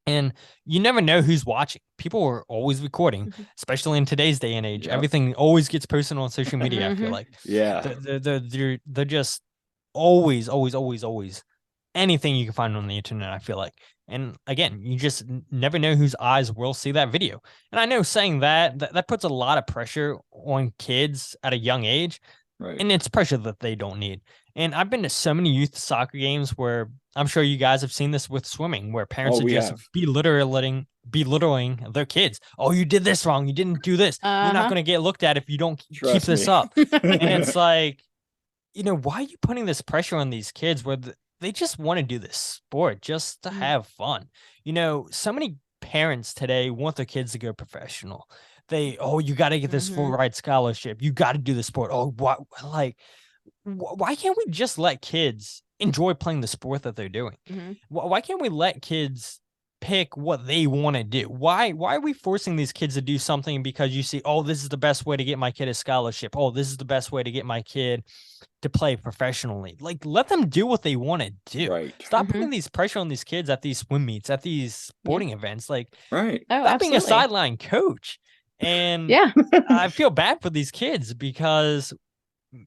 And you never know who's watching. People are always recording, especially in today's day and age. Yep. Everything always gets posted on social media. I feel like they're just always anything you can find on the internet, I feel like. And again, you just never know whose eyes will see that video. And I know saying that puts a lot of pressure on kids at a young age. Right. And it's pressure that they don't need. And I've been to so many youth soccer games where I'm sure you guys have seen this with swimming, where parents are just belittling their kids. Oh, you did this wrong. You didn't do this. You're not going to get looked at if you don't keep this up. And it's like, why are you putting this pressure on these kids where they just want to do this sport just to have fun? So many parents today want their kids to go professional. You got to get this full ride scholarship. You got to do the sport. Oh, why can't we just let kids enjoy playing the sport that they're doing? Why can't we let kids pick what they want to do? Why are we forcing these kids to do something because you see, oh, this is the best way to get my kid a scholarship. Oh, this is the best way to get my kid to play professionally. Like, let them do what they want to do. Right. Stop putting these pressure on these kids at these swim meets, at these sporting events. Like, right. Stop being a sideline coach. And I feel bad for these kids because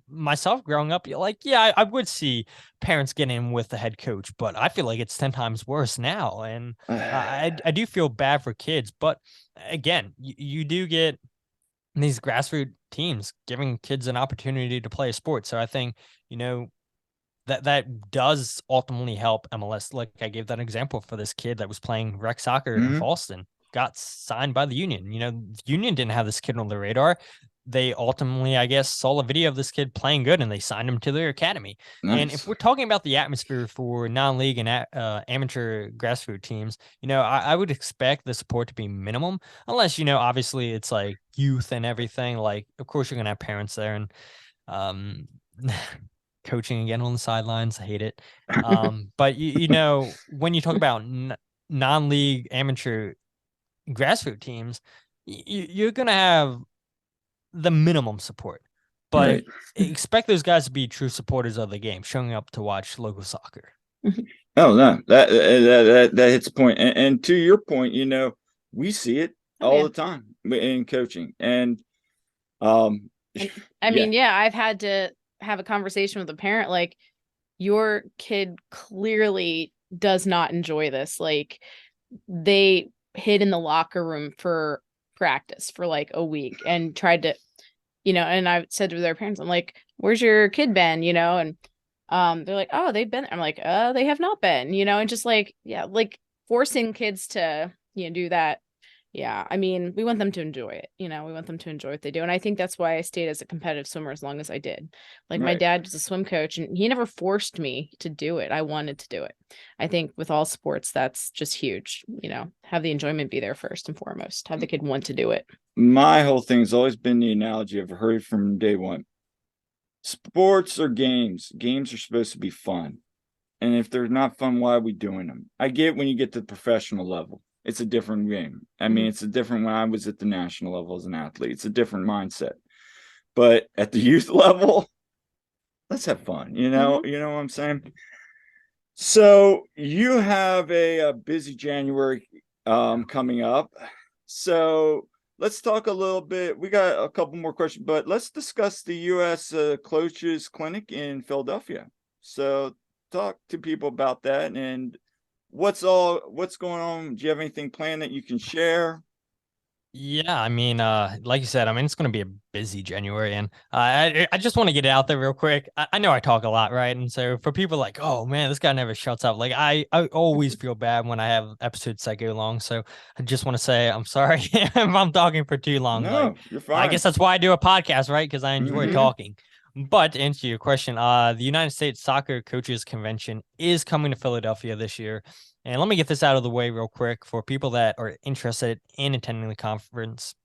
myself growing up, I would see parents get in with the head coach, but I feel like it's 10 times worse now. And I do feel bad for kids. But again, you do get these grassroots teams giving kids an opportunity to play a sport. So I think, that does ultimately help MLS. Like I gave that example for this kid that was playing rec soccer in Falston, got signed by the Union. The Union didn't have this kid on the radar. They ultimately, I guess, saw a video of this kid playing good and they signed him to their academy. Nice. And if we're talking about the atmosphere for non-league and amateur grassroots teams, I would expect the support to be minimum, unless, obviously it's like youth and everything. Like, of course, you're going to have parents there and coaching again on the sidelines. I hate it. But, when you talk about non-league amateur grassroots teams, you're going to have the minimum support, but expect those guys to be true supporters of the game, showing up to watch local soccer. Oh no, that hits a point. And to your point, we see it all the time in coaching. And I mean, I've had to have a conversation with a parent, like, your kid clearly does not enjoy this. Like, they hid in the locker room for practice for like a week and tried to, and I said to their parents, I'm like, where's your kid been? And they're like, oh, they've been. I'm like, they have not been, and just like, like forcing kids to, do that. Yeah. I mean, we want them to enjoy it. We want them to enjoy what they do. And I think that's why I stayed as a competitive swimmer as long as I did. Like my dad was a swim coach and he never forced me to do it. I wanted to do it. I think with all sports, that's just huge. Have the enjoyment be there first and foremost. Have the kid want to do it. My whole thing has always been the analogy I've heard from day one. Sports are games. Games are supposed to be fun. And if they're not fun, why are we doing them? I get when you get to the professional level. It's a different game. I mean, it's a different when I was at the national level as an athlete. It's a different mindset. But at the youth level, let's have fun. You know what I'm saying? So you have a busy January coming up. So let's talk a little bit. We got a couple more questions, but let's discuss the U.S. Coaches Clinic in Philadelphia. So talk to people about that and what's going on. Do you have anything planned that you can share? Yeah, I mean, like you said, I mean, it's going to be a busy January, and I just want to get it out there real quick. I know I talk a lot, right? And so for people like, oh man, this guy never shuts up. Like I always feel bad when I have episodes that go long. So I just want to say I'm sorry if I'm talking for too long. Like, No, you're I fine. guess that's why I do a podcast, right? Because I enjoy Mhm. talking. But to answer your question, the United States Soccer Coaches Convention is coming to Philadelphia this year. And let me get this out of the way real quick for people that are interested in attending the conference.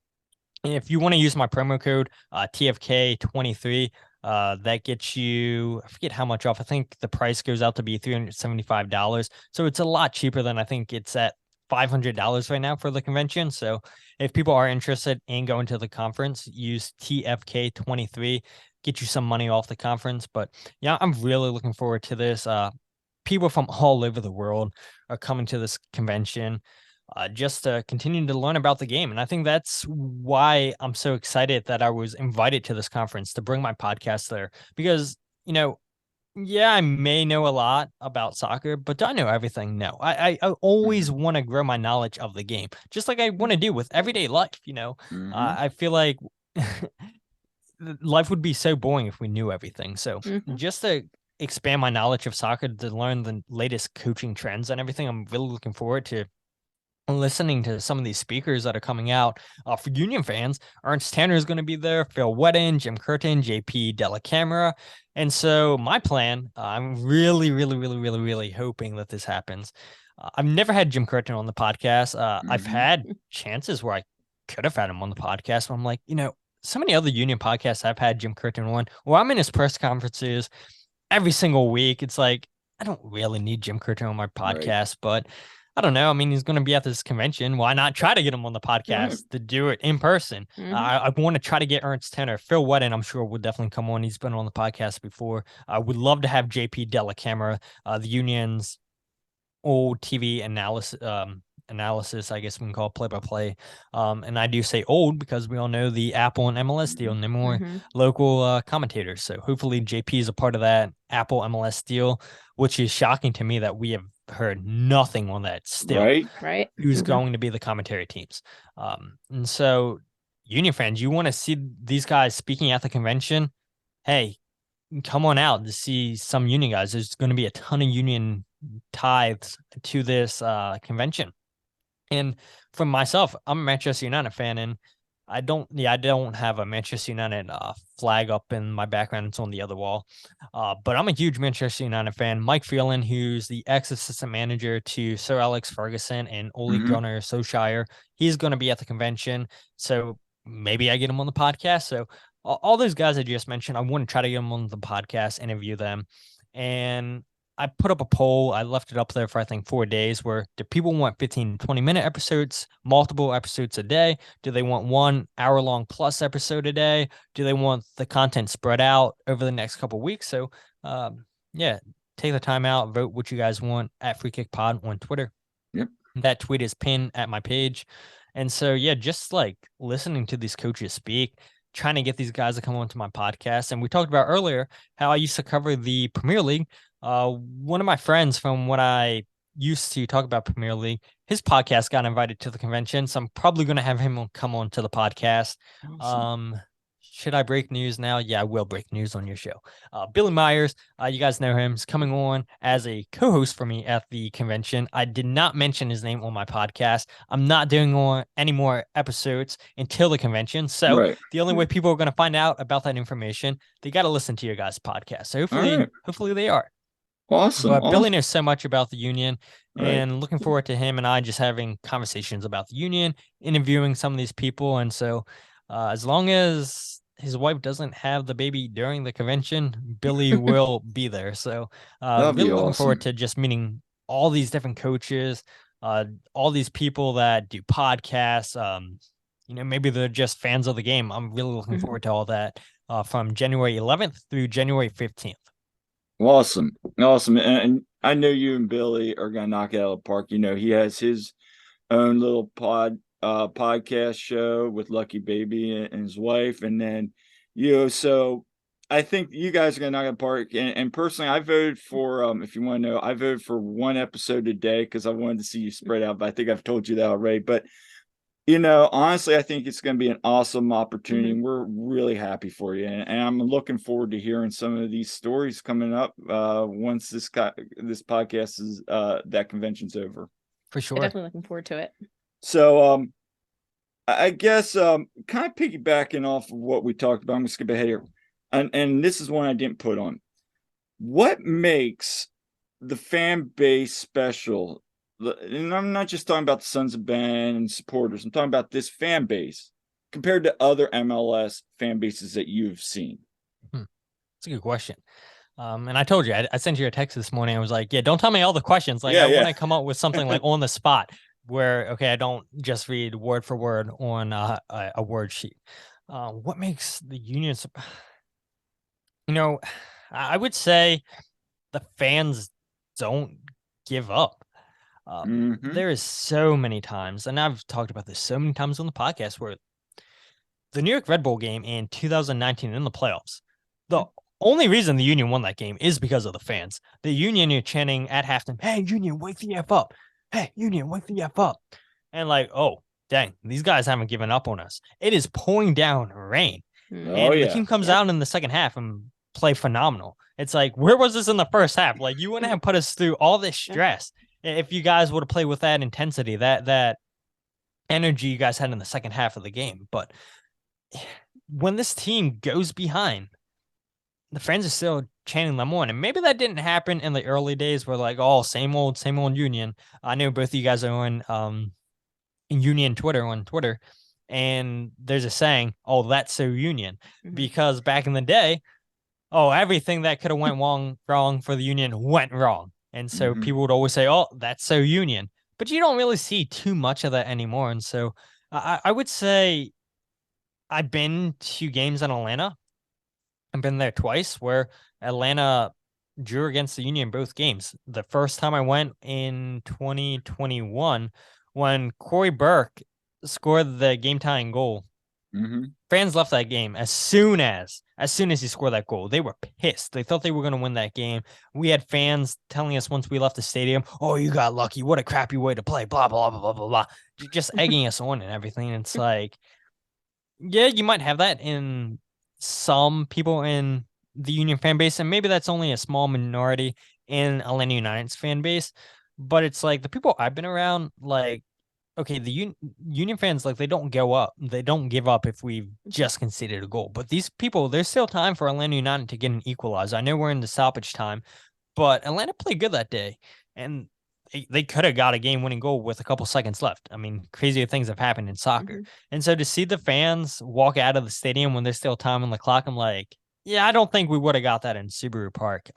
If you want to use my promo code TFK23, that gets you, I forget how much off. I think the price goes out to be $375. So it's a lot cheaper than I think it's at $500 right now for the convention. So if people are interested in going to the conference, use TFK23, get you some money off the conference. But yeah, I'm really looking forward to this. People from all over the world are coming to this convention just to continue to learn about the game. And I think that's why I'm so excited that I was invited to this conference to bring my podcast there because, yeah, I may know a lot about soccer, but do I know everything? No. I always want to grow my knowledge of the game, just like I want to do with everyday life. Mhm. I feel like life would be so boring if we knew everything. So Mhm. just to expand my knowledge of soccer, to learn the latest coaching trends and everything, I'm really looking forward to listening to some of these speakers that are coming out. For Union fans, Ernst Tanner is going to be there, Phil Wetton, Jim Curtin, JP Dellacamera. And so my plan, I'm really, really, really, really, really hoping that this happens. I've never had Jim Curtin on the podcast. I've Mhm. had chances where I could have had him on the podcast, but I'm like, so many other Union podcasts I've had Jim Curtin on, or I'm in his press conferences every single week. It's like, I don't really need Jim Curtin on my Right. podcast, but I don't know. I mean, he's going to be at this convention. Why not try to get him on the Yeah. podcast to do it in person? Mhm. I want to try to get Ernst Tanner. Phil Wetton, I'm sure, would definitely come on. He's been on the podcast before. I would love to have JP Dellacamera, the Union's old TV analysis, I guess we can call play by play. And I do say old because we all know the Apple and MLS deal, no more Mhm. local commentators. So hopefully JP is a part of that Apple MLS deal, which is shocking to me that we have heard nothing on that still. Right. Right. Who's Mhm. going to be the commentary teams? And so Union fans, you want to see these guys speaking at the convention? Hey, come on out to see some Union guys. There's going to be a ton of Union tithes to this convention. And for myself, I'm a Manchester United fan, and I don't have a Manchester United flag up in my background. It's on the other wall. But I'm a huge Manchester United fan. Mike Phelan, who's the ex-assistant manager to Sir Alex Ferguson and Ole Mhm. Gunnar Solskjaer, he's going to be at the convention. So maybe I get him on the podcast. So all those guys I just mentioned, I want to try to get them on the podcast, interview them. And I put up a poll. I left it up there for, I think, 4 days where do people want 15, 20-minute episodes, multiple episodes a day? Do they want 1 hour long plus episode a day? Do they want the content spread out over the next couple of weeks? So, yeah, take the time out, vote what you guys want at Free Kick Pod on Twitter. Yep. That tweet is pinned at my page. And so, yeah, just like listening to these coaches speak, trying to get these guys to come onto my podcast. And we talked about earlier how I used to cover the Premier League. One of my friends from when I used to talk about Premier League, his podcast got invited to the convention. So I'm probably going to have him come on to the podcast. Awesome. Should I break news now? Yeah, I will break news on your show. Billy Myers, you guys know him, is coming on as a co-host for me at the convention. I did not mention his name on my podcast. I'm not doing on any more episodes until the convention. So Right. the only way people are going to find out about that information, they got to listen to your guys' podcast. So All right. hopefully they are. Awesome. But Billy Awesome. knows so much about the Union, Right. and looking forward to him and I just having conversations about the Union, interviewing some of these people. And so, as long as his wife doesn't have the baby during the convention, Billy will be there. So, That'll be really looking forward awesome. to just meeting all these different coaches, all these people that do podcasts. Maybe they're just fans of the game. I'm really looking Mhm. forward to all that from January 11th through January 15th. Awesome. Awesome. And I know you and Billy are gonna knock it out of the park. He has his own little podcast show with Lucky Baby and his wife. And then, so I think you guys are gonna knock it apart. And personally, I voted for if you want to know, I voted for one episode a day because I wanted to see you spread out, but I think I've told you that already. But honestly, I think it's going to be an awesome opportunity. And we're really happy for you. And I'm looking forward to hearing some of these stories coming up once this podcast is that convention's over. For sure. I'm definitely looking forward to it. So I guess kind of piggybacking off of what we talked about, I'm going to skip ahead here. And this is one I didn't put on. What makes the fan base special? And I'm not just talking about the Sons of Ben and supporters. I'm talking about this fan base compared to other MLS fan bases that you've seen. That's a good question. And I told you, I sent you a text this morning. I was like, yeah, don't tell me all the questions. Like, I want to come up with something like on the spot where, okay, I don't just read word for word on a word sheet. What makes the Union, I would say the fans don't give up. There is so many times, and I've talked about this so many times on the podcast, where the New York Red Bull game in 2019 in the playoffs, the only reason the Union won that game is because of the fans. The Union are chanting at halftime, "Hey, Union, wake the F up. Hey, Union, wake the F up." And like, oh, dang, these guys haven't given up on us. It is pouring down rain. And the team comes out in the second half and play phenomenal. It's like, where was this in the first half? Like, you wouldn't have put us through all this stress if you guys would have played with that intensity, that energy you guys had in the second half of the game. But when this team goes behind, the fans are still chanting them on. And maybe that didn't happen in the early days where like, oh, same old Union. I know both of you guys are on Union on Twitter. And there's a saying, oh, that's so Union. Because back in the day, everything that could have went wrong for the Union went wrong. And so people would always say, oh, that's so Union. But you don't really see too much of that anymore. And so I would say I've been to games in Atlanta. I've been there twice where Atlanta drew against the Union both games. The first time I went in 2021, when Corey Burke scored the game-tying goal, fans left that game as soon as he scored that goal. They were pissed. They thought they were going to win that game. We had fans telling us once we left the stadium, "Oh, you got lucky. What a crappy way to play." Blah blah blah blah blah blah. Just egging us on and everything. And it's like, yeah, you might have that in some people in the Union fan base, and maybe that's only a small minority in Atlanta United's fan base. But it's like the people I've been around, like, okay, the Union fans, like, they don't go up. They don't give up if we've just conceded a goal. But these people, there's still time for Atlanta United to get an equalizer. I know we're in the stoppage time, but Atlanta played good that day. And they could have got a game-winning goal with a couple seconds left. I mean, crazier things have happened in soccer. And so to see the fans walk out of the stadium when there's still time on the clock, I'm like, yeah, I don't think we would have got that in Subaru Park.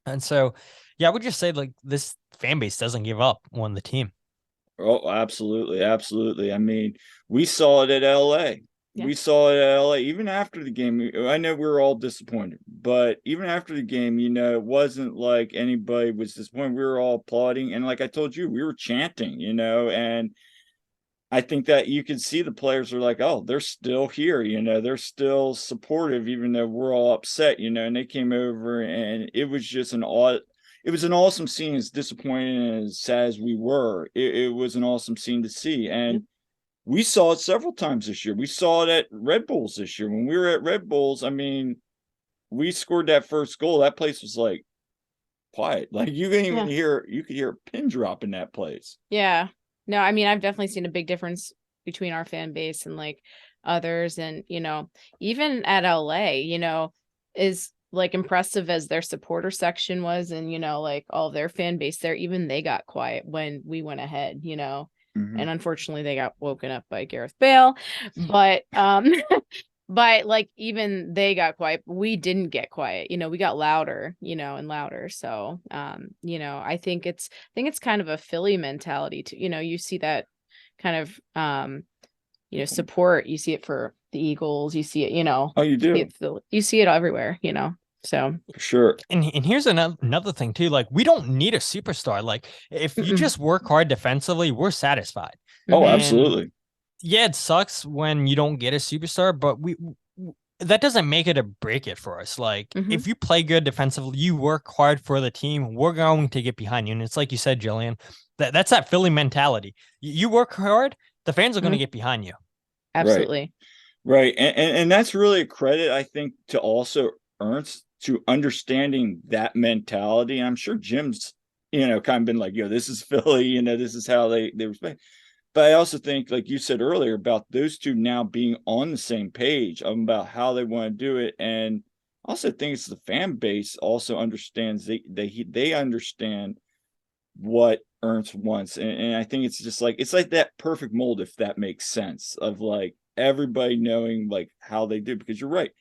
And so, yeah, I would just say, like, this fan base doesn't give up on the team. Oh, absolutely. Absolutely. I mean, we saw it at LA. Yeah. We saw it at LA even after the game. I know we were all disappointed, but even after the game, it wasn't like anybody was disappointed. We were all applauding. And like I told you, we were chanting, and I think that you could see the players are like, oh, they're still here, they're still supportive, even though we're all upset, and they came over and it was just an awesome scene. As disappointing and as sad as we were, it was an awesome scene to see. And we saw it several times this year. We saw it at Red Bulls this year. When we were at Red Bulls, I mean, we scored that first goal. That place was like quiet. Like you couldn't even hear a pin drop in that place. Yeah. No, I mean, I've definitely seen a big difference between our fan base and like others. And, even at LA, is like impressive as their supporter section was, and, like all their fan base there, even they got quiet when we went ahead, and unfortunately they got woken up by Gareth Bale, but, but like, even they got quiet, but we didn't get quiet, we got louder, and louder. So, I think it's kind of a Philly mentality to, you see that kind of, support, you see it for the Eagles, you see it, Oh, you do. You see it everywhere, So For sure. And here's another thing too. Like, we don't need a superstar. Like, if you just work hard defensively, we're satisfied. Oh, Mhm. absolutely. Yeah, it sucks when you don't get a superstar, but that doesn't make it or break it for us. Like, if you play good defensively, you work hard for the team, we're going to get behind you. And it's like you said, Jillian, that's that Philly mentality. You work hard, the fans are going to get behind you. Absolutely. Right. And that's really a credit, I think, to also Ernst, to understanding that mentality. And I'm sure Jim's, kind of been like, this is Philly, this is how they respect. But I also think, like you said earlier, about those two now being on the same page about how they want to do it. And also think it's the fan base also understands they understand what Ernst wants. And I think it's just like, it's like that perfect mold, if that makes sense, of like everybody knowing like how they do, because you're right.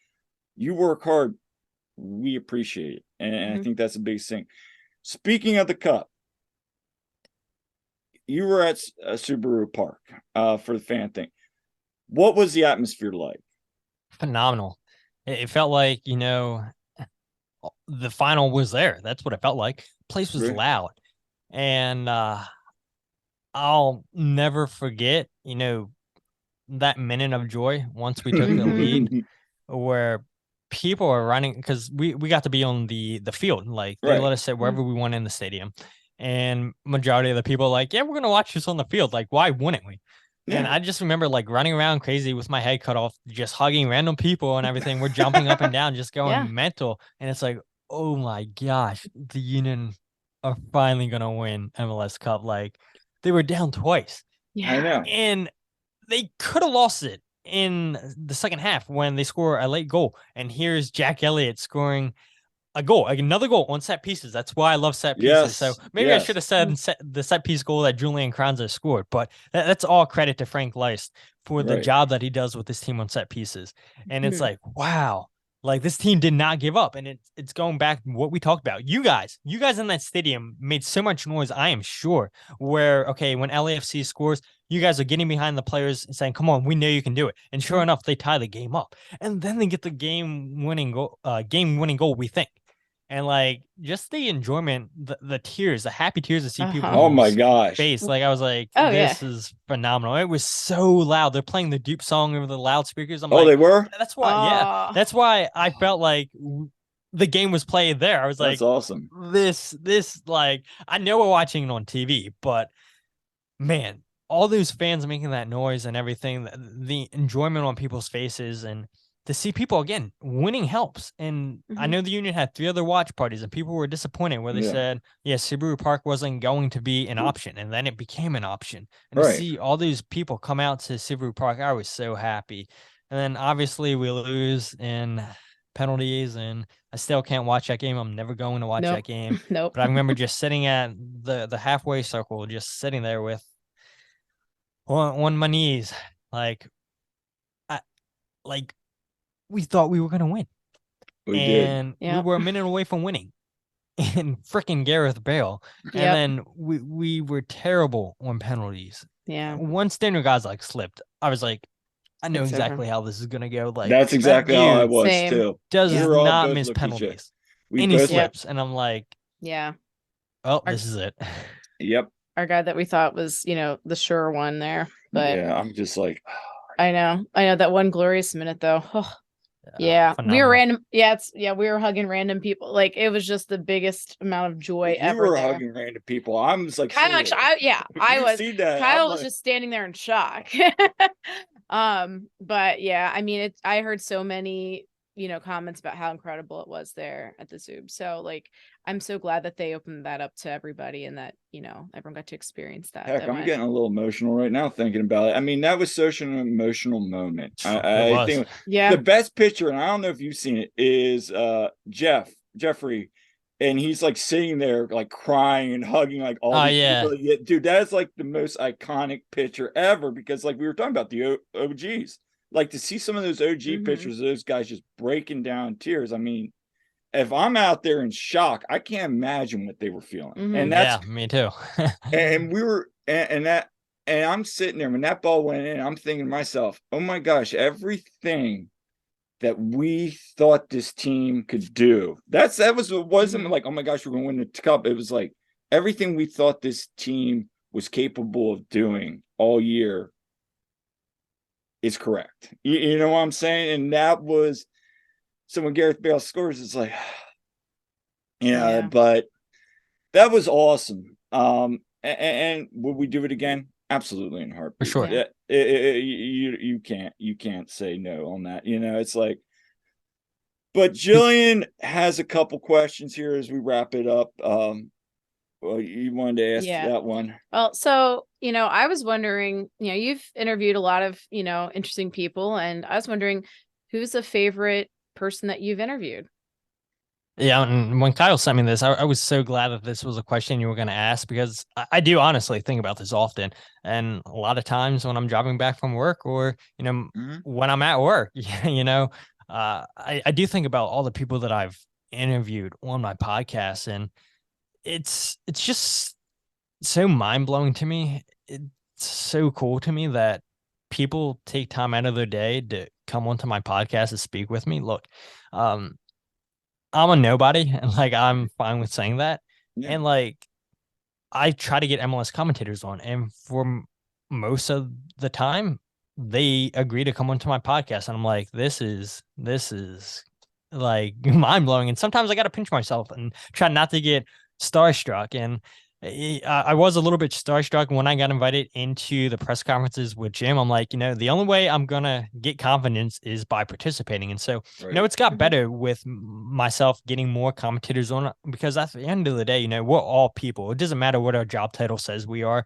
You work hard, we appreciate it. And I think that's a big thing. Speaking of the cup, you were at Subaru Park for the fan thing. What was the atmosphere like? Phenomenal. It felt like, the final was there. That's what it felt like. Place was loud. And I'll never forget, that minute of joy once we took the lead, where people are running, because we got to be on the field. Like, they let us sit wherever we want in the stadium. And majority of the people are like, yeah, we're going to watch this on the field. Like, why wouldn't we? And I just remember like running around crazy with my head cut off, just hugging random people and everything. We're jumping up and down, just going mental. And it's like, oh my gosh, the Union are finally going to win MLS Cup. Like, they were down twice. Yeah, I know. And they could have lost it in the second half when they score a late goal. And here's Jack Elliott scoring a goal, like another goal on set pieces. That's why I love set pieces. So maybe I should have said the set piece goal that Julian Kranza scored, but that's all credit to Frank Leist for the job that he does with this team on set pieces. And it's like, wow, like this team did not give up. And it's going back to what we talked about. You guys in that stadium made so much noise, I am sure, where, okay, when LAFC scores, you guys are getting behind the players and saying, come on, we know you can do it. And sure enough, they tie the game up. And then they get the game-winning goal, we think. And like, just the enjoyment, the tears, the happy tears to see people. Oh my gosh. Face. Like, I was like, this is phenomenal. It was so loud. They're playing the Dupe song over the loudspeakers. I'm like, they were? That's why, that's why I felt like the game was played there. I was like, that's awesome. This, like, I know we're watching it on TV, but man, all those fans making that noise and everything, the enjoyment on people's faces, and to see people again winning helps. And I know the Union had 3 other watch parties, and people were disappointed where they said, Subaru Park wasn't going to be an option, and then it became an option. And to see all these people come out to Subaru Park, I was so happy. And then obviously we lose in penalties, and I still can't watch that game. I'm never going to watch that game. But I remember just sitting at the halfway circle, just sitting there with on my knees, like, we thought we were going to win. We were a minute away from winning. And freaking Gareth Bale. And then we were terrible on penalties. Yeah. Once Daniel Gazak slipped, I was like, I know exactly how this is going to go. Like, that's exactly how I was too. Does not miss penalties. And he slips. And I'm like, oh, this is it. Yep. Our guy that we thought was, the sure one there. But I'm just like, I know that one glorious minute though. Oh. Phenomenal. We were random. We were hugging random people. Like, it was just the biggest amount of joy ever. You were hugging random people. I'm just like, Kyle, actually, I was. Kyle was like... just standing there in shock. But yeah, I mean, I heard so many, comments about how incredible it was there at the Zoom. So like, I'm so glad that they opened that up to everybody, and that, everyone got to experience that. Heck, I'm getting a little emotional right now thinking about it. I mean, that was such an emotional moment. I think the best picture, and I don't know if you've seen it, is Jeffrey, and he's like sitting there like crying and hugging like all these people. Dude, that's like the most iconic picture ever, because like we were talking about the OGs. Like, to see some of those OG pictures of those guys just breaking down in tears. I mean, if I'm out there in shock, I can't imagine what they were feeling. And that's me too. and we were, and I'm sitting there when that ball went in, I'm thinking to myself, oh my gosh, everything that we thought this team could do. That wasn't Mhm. like, oh my gosh, we're going to win the cup. It was like everything we thought this team was capable of doing all year is correct. You know what I'm saying? And that was, so when Gareth Bale scores, it's like, Yeah. but that was awesome. And would we do it again? Absolutely, in a For heartbeat. sure. Yeah. You can't say no on that. It's like, but Jillian has a couple questions here as we wrap it up. Well, you wanted to ask Yeah. that one. Well, so, I was wondering, you've interviewed a lot of, interesting people, and I was wondering who's a favorite person that you've interviewed? Yeah, and when Kyle sent me this, I was so glad that this was a question you were going to ask, because I do honestly think about this often. And a lot of times when I'm driving back from work, or, Mhm. when I'm at work, I do think about all the people that I've interviewed on my podcast. And it's just so mind-blowing to me. It's so cool to me that people take time out of their day to come onto my podcast and speak with me. Look, um, I'm a nobody, and like I'm fine with saying that. Yeah. And like I try to get MLS commentators on, and for most of the time, they agree to come onto my podcast, and I'm like, this is like mind blowing. And sometimes I got to pinch myself and try not to get starstruck. And I was a little bit starstruck when I got invited into the press conferences with Jim. I'm like, the only way I'm gonna get confidence is by participating. And so, Right. it's got Mhm. better with myself getting more commentators on, because at the end of the day, we're all people. It doesn't matter what our job title says we are.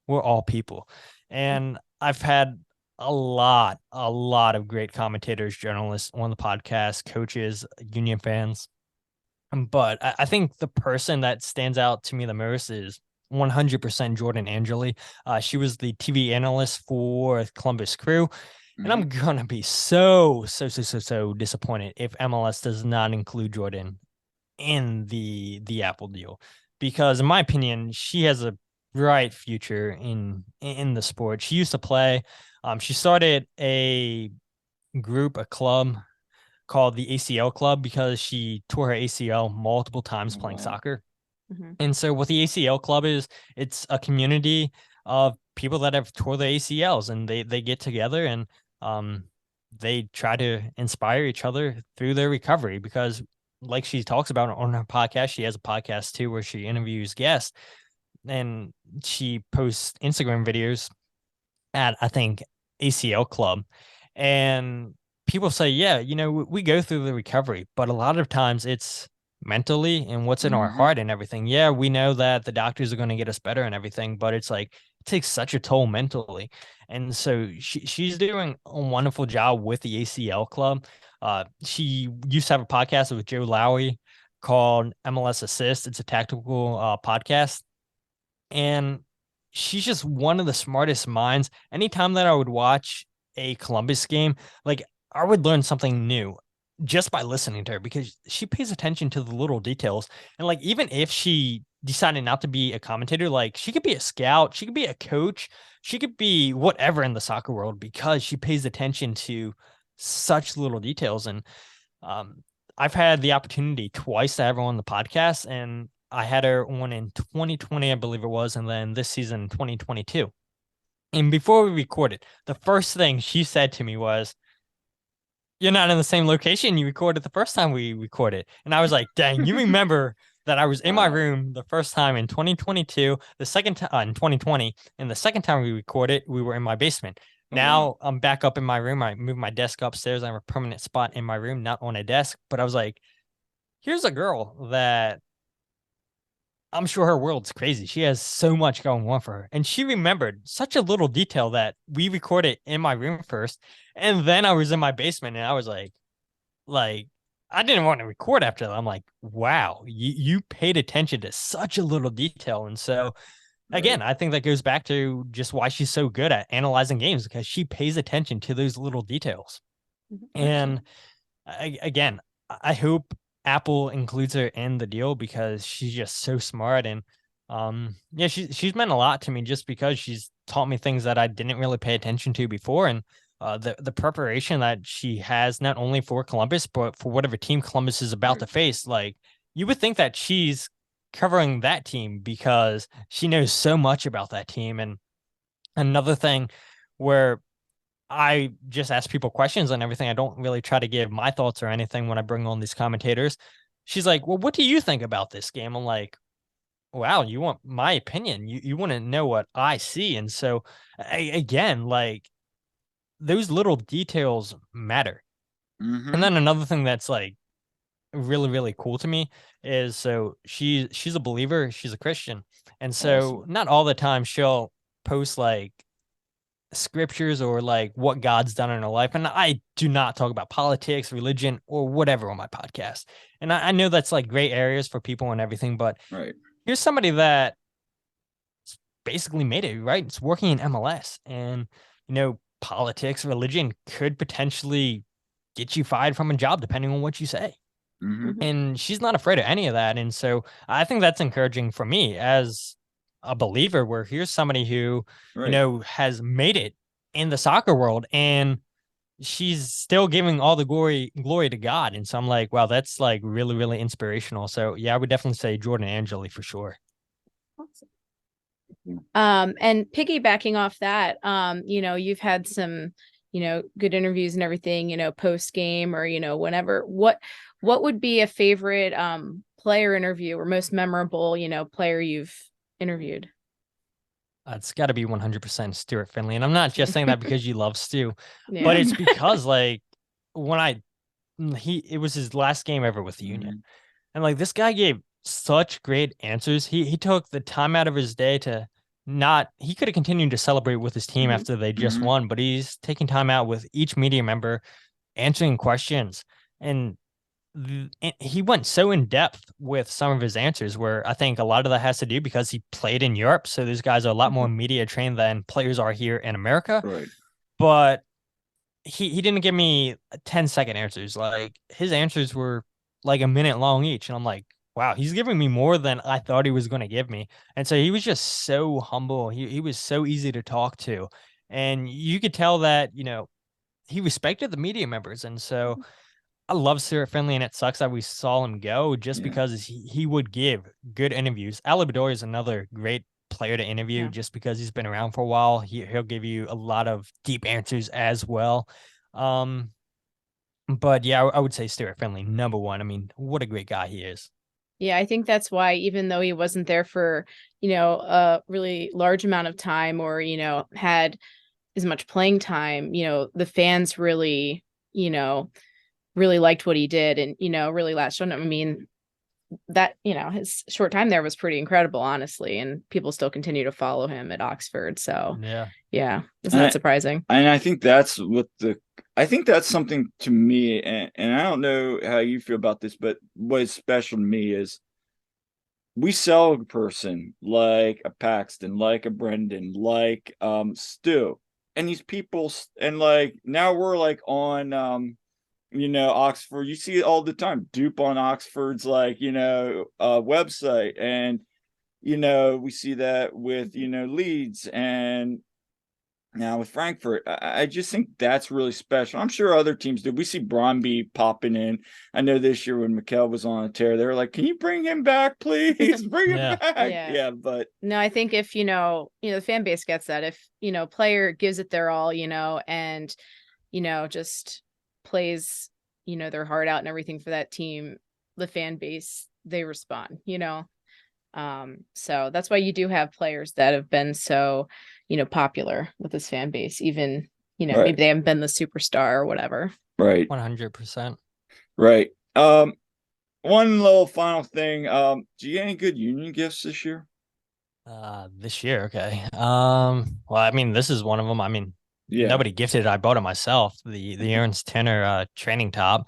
We're all people. And I've had a lot of great commentators, journalists on the podcast, coaches, Union fans. But I think the person that stands out to me the most is 100% Jordan Angeli. She was the TV analyst for Columbus Crew. And I'm gonna be so disappointed if MLS does not include Jordan in the Apple deal, because in my opinion, she has a bright future in the sport. She used to play. She started a club called the ACL Club, because she tore her ACL multiple times playing Wow. soccer. Mhm. And so what the ACL Club is, it's a community of people that have tore their ACLs, and they get together, and um they try to inspire each other through their recovery, because like she talks about on her podcast, she has a podcast too where she interviews guests, and she posts Instagram videos at, I think, ACL Club. And people say, yeah, we go through the recovery, but a lot of times it's mentally and what's in our heart and everything. Yeah, we know that the doctors are going to get us better and everything, but it's like it takes such a toll mentally. And so she's doing a wonderful job with the ACL Club. She used to have a podcast with Joe Lowery called MLS Assist. It's a tactical podcast, and she's just one of the smartest minds. Anytime that I would watch a Columbus game, like I would learn something new just by listening to her, because she pays attention to the little details. And like, even if she decided not to be a commentator, like she could be a scout, she could be a coach, she could be whatever in the soccer world, because she pays attention to such little details. And um, I've had the opportunity twice to have her on the podcast, and I had her on in 2020, I believe it was, and then this season, 2022. And before we recorded, the first thing she said to me was, "You're not in the same location you recorded the first time we recorded." And I was like, "Dang, you remember that I was in my room the first time in 2022, the second time in 2020, and the second time we recorded, we were in my basement." Now I'm back up in my room. I moved my desk upstairs. I have a permanent spot in my room, not on a desk. But I was like, here's a girl that I'm sure her world's crazy. She has so much going on for her. And she remembered such a little detail that we recorded in my room first. And then I was in my basement, and I was like, I didn't want to record after that. I'm like, wow, you paid attention to such a little detail. And so again, I think that goes back to just why she's so good at analyzing games, because she pays attention to those little details. Mhm. And again, I hope Apple includes her in the deal, because she's just so smart. And yeah, she's meant a lot to me, just because she's taught me things that I didn't really pay attention to before. And the preparation that she has, not only for Columbus, but for whatever team Columbus is about to face. Like, you would think that she's covering that team because she knows so much about that team. And another thing where I just ask people questions and everything, I don't really try to give my thoughts or anything when I bring on these commentators. She's like, well, what do you think about this game? I'm like, wow, you want my opinion? You want to know what I see? And so, again, like, those little details matter. And Mm-hmm. then another thing that's like really, really cool to me is, so she's a believer, she's a Christian. And so Awesome. not all the time she'll post like scriptures or like what God's done in her life. And I do not talk about politics, religion, or whatever on my podcast. And I know that's like gray areas for people and everything, but Right. here's somebody that basically made it, right? It's working in MLS, and politics, religion could potentially get you fired from a job depending on what you say. Mm-hmm. And she's not afraid of any of that. And so I think that's encouraging for me as a believer, where here's somebody who, Right. has made it in the soccer world, and she's still giving all the glory to God. And so I'm like, wow, that's like really, really inspirational. So yeah, I would definitely say Jordan Angeli for sure. And piggybacking off that, you've had some, good interviews and everything, post game or, whenever. What would be a favorite player interview or most memorable, player you've interviewed? It's got to be 100% Stuart Finley. And I'm not just saying that because you love Stu, Yeah. but it's because like when it was his last game ever with the Union. Mm-hmm. And like, this guy gave such great answers. He took the time out of his day to he could have continued to celebrate with his team Mhm. after they just Mhm. won, but he's taking time out with each media member, answering questions. And he went so in depth with some of his answers, where I think a lot of that has to do because he played in Europe. So these guys are a lot more media trained than players are here in America. Right. But he didn't give me 10-second answers. Like, his answers were like a minute long each. And I'm like, wow, he's giving me more than I thought he was going to give me. And so he was just so humble. He was so easy to talk to. And you could tell that, he respected the media members. And so I love Stuart Finley, and it sucks that we saw him go just Yeah. because he would give good interviews. Alabador is another great player to interview, Yeah. just because he's been around for a while. He'll give you a lot of deep answers as well. But yeah, I would say Stuart Finley, number one. I mean, what a great guy he is. Yeah, I think that's why, even though he wasn't there for, a really large amount of time or, had as much playing time, the fans really, really liked what he did and, really latched on him. I mean, that, his short time there was pretty incredible, honestly. And people still continue to follow him at Oxford. So yeah, it's not surprising. And I think that's I think that's something to me, and I don't know how you feel about this, but what is special to me is we sell a person like a Paxton, like a Brendan, like Stu, and these people, and like now we're like on Oxford. You see it all the time, dupe on Oxford's like website, and we see that with Leeds, and now with Frankfurt. I just think that's really special. I'm sure other teams do. We see Bromby popping in. I know this year when Mikel was on a tear, they were like, "Can you bring him back, please? Bring him back." Yeah, but no, I think if the fan base gets that, if player gives it their all, and just plays their heart out and everything for that team, the fan base, they respond. So that's why you do have players that have been so popular with this fan base, even right. Maybe they haven't been the superstar or whatever. Right. 100%. Right. One little final thing. Do you get any good union gifts this year? This year, okay. Well, I mean, this is one of them. I mean, nobody gifted it. I bought it myself. The Aaron's Tenor training top.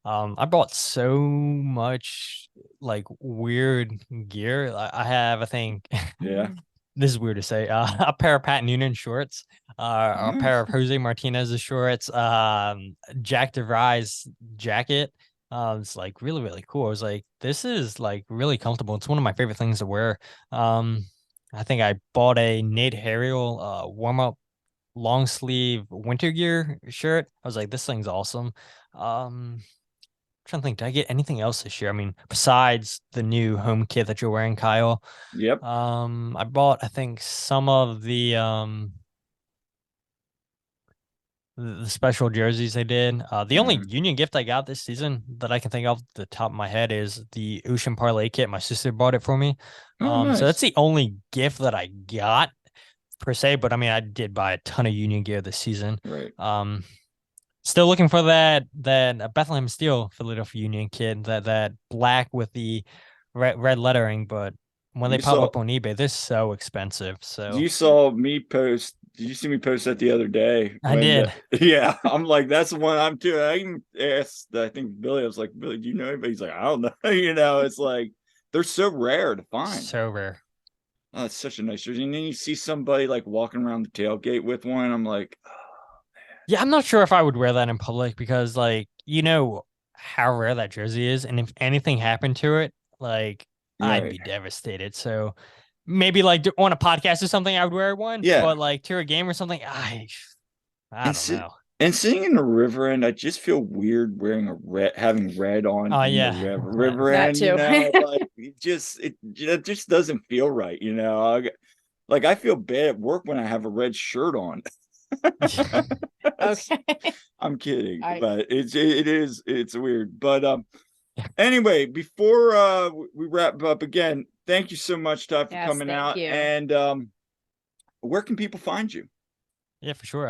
I bought so much like weird gear. I have, I think, this is weird to say, a pair of Pat Noonan shorts, a pair of Jose Martinez's shorts, Jack DeVries jacket. It's like really, really cool. I was like, this is like really comfortable. It's one of my favorite things to wear. I think I bought a Nate Harriel warm-up long sleeve winter gear shirt. I was like, this thing's awesome. Trying to think, did I get anything else this year? I mean, besides the new home kit that you're wearing, Kyle. Yep. I bought, I think, some of the special jerseys they did. The only Union gift I got this season that I can think of the top of my head is the Ocean Parlay kit. My sister bought it for me. Oh, nice. So that's the only gift that I got per se. But I mean, I did buy a ton of Union gear this season. Right. Still looking for that Bethlehem Steel Philadelphia Union kit, that black with the red lettering. But when they pop up on eBay, they're so expensive. So you saw me post. Did you see me post that the other day? I did. Yeah, I'm like, that's the one I'm too. I even asked, I think Billy, I was like, Billy, do you know anybody? He's like, I don't know. It's like, they're so rare to find. So rare. Oh, it's such a nice jersey. And then you see somebody like walking around the tailgate with one. I'm like, oh, yeah, I'm not sure if I would wear that in public because, like, how rare that jersey is. And if anything happened to it, like, I'd be devastated. So maybe like on a podcast or something, I would wear one. Yeah. But like to a game or something, I don't know. And sitting in the river end, I just feel weird wearing having red on. Oh, in yeah. the river That end, too. like it just doesn't feel right. Like I feel bad at work when I have a red shirt on. Okay. I'm kidding, but it's weird. But anyway, before we wrap up again, thank you so much, Todd, for coming out. You. And where can people find you? Yeah, for sure.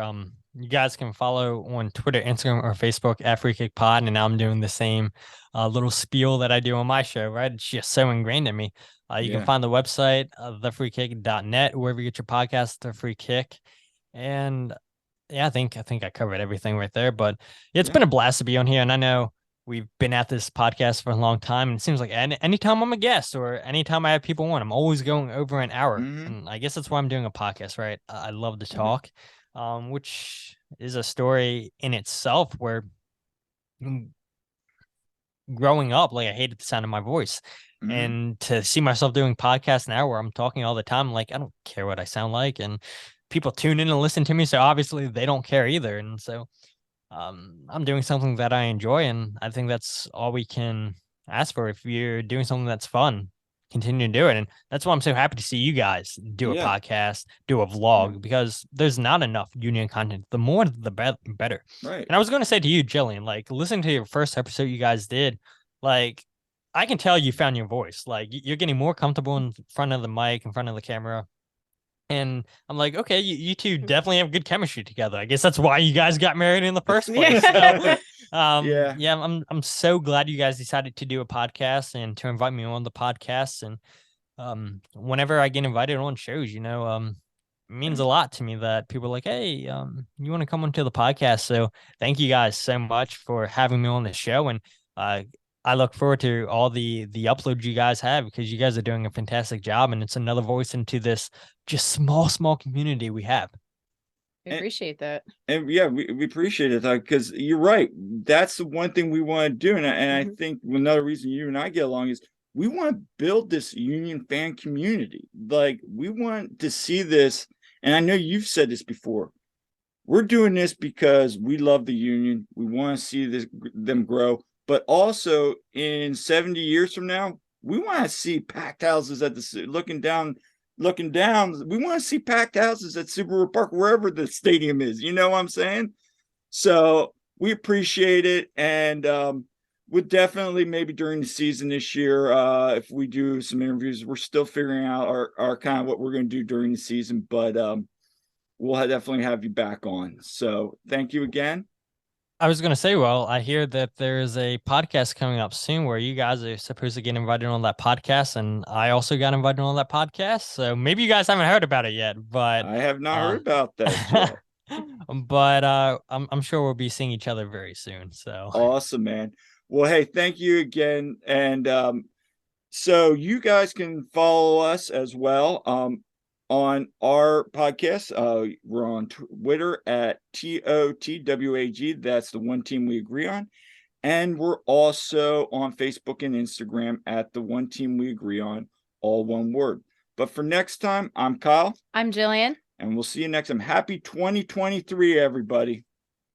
You guys can follow on Twitter, Instagram, or Facebook at Free Kick Pod, and now I'm doing the same little spiel that I do on my show. Right, it's just so ingrained in me. You can find the website thefreekick.net, wherever you get your podcast, The Free Kick. And yeah, I think I covered everything right there. But it's been a blast to be on here, and I know we've been at this podcast for a long time, and it seems like anytime I'm a guest or anytime I have people on, I'm always going over an hour. And I guess that's why I'm doing a podcast, right? I love to talk, which is a story in itself where growing up, like I hated the sound of my voice. And to see myself doing podcasts now where I'm talking all the time, like I don't care what I sound like, and people tune in and listen to me, so obviously they don't care either. And so I'm doing something that I enjoy, and I think that's all we can ask for. If you're doing something that's fun, continue to do it. And that's why I'm so happy to see you guys do a podcast, do a vlog, because there's not enough Union content. The more, the better. Right. And I was going to say to you, Jillian, like listening to your first episode you guys did, like I can tell you found your voice. Like you're getting more comfortable in front of the mic, in front of the camera. And I'm like, okay, you two definitely have good chemistry together. I guess that's why you guys got married in the first place. So, I'm so glad you guys decided to do a podcast and to invite me on the podcast. And whenever I get invited on shows, it means a lot to me that people are like, hey, you want to come onto the podcast? So thank you guys so much for having me on the show. And I look forward to all the uploads you guys have, because you guys are doing a fantastic job, and it's another voice into this just small community we have. We appreciate that. And yeah, we appreciate it, because you're right. That's the one thing we want to do. And I think another reason you and I get along is we want to build this Union fan community. Like we want to see this. And I know you've said this before. We're doing this because we love the Union. We want to see them grow. But also in 70 years from now, we want to see packed houses at the looking down. We want to see packed houses at Subaru Park, wherever the stadium is. You know what I'm saying? So we appreciate it. And we'll definitely, maybe during the season this year, if we do some interviews, we're still figuring out our kind of what we're going to do during the season. But we'll definitely have you back on. So thank you again. I was going to say, well, I hear that there's a podcast coming up soon where you guys are supposed to get invited on that podcast, and I also got invited on that podcast. So maybe you guys haven't heard about it yet, but I have not heard about that yet. But I'm sure we'll be seeing each other very soon. So awesome, man. Well, hey, thank you again. And so you guys can follow us as well. On our podcast, we're on Twitter at TOTWAG. That's the One Team We Agree On. And we're also on Facebook and Instagram at the One Team We Agree On, all one word. But for next time, I'm Kyle. I'm Jillian. and we'll see you next time. Happy 2023, everybody.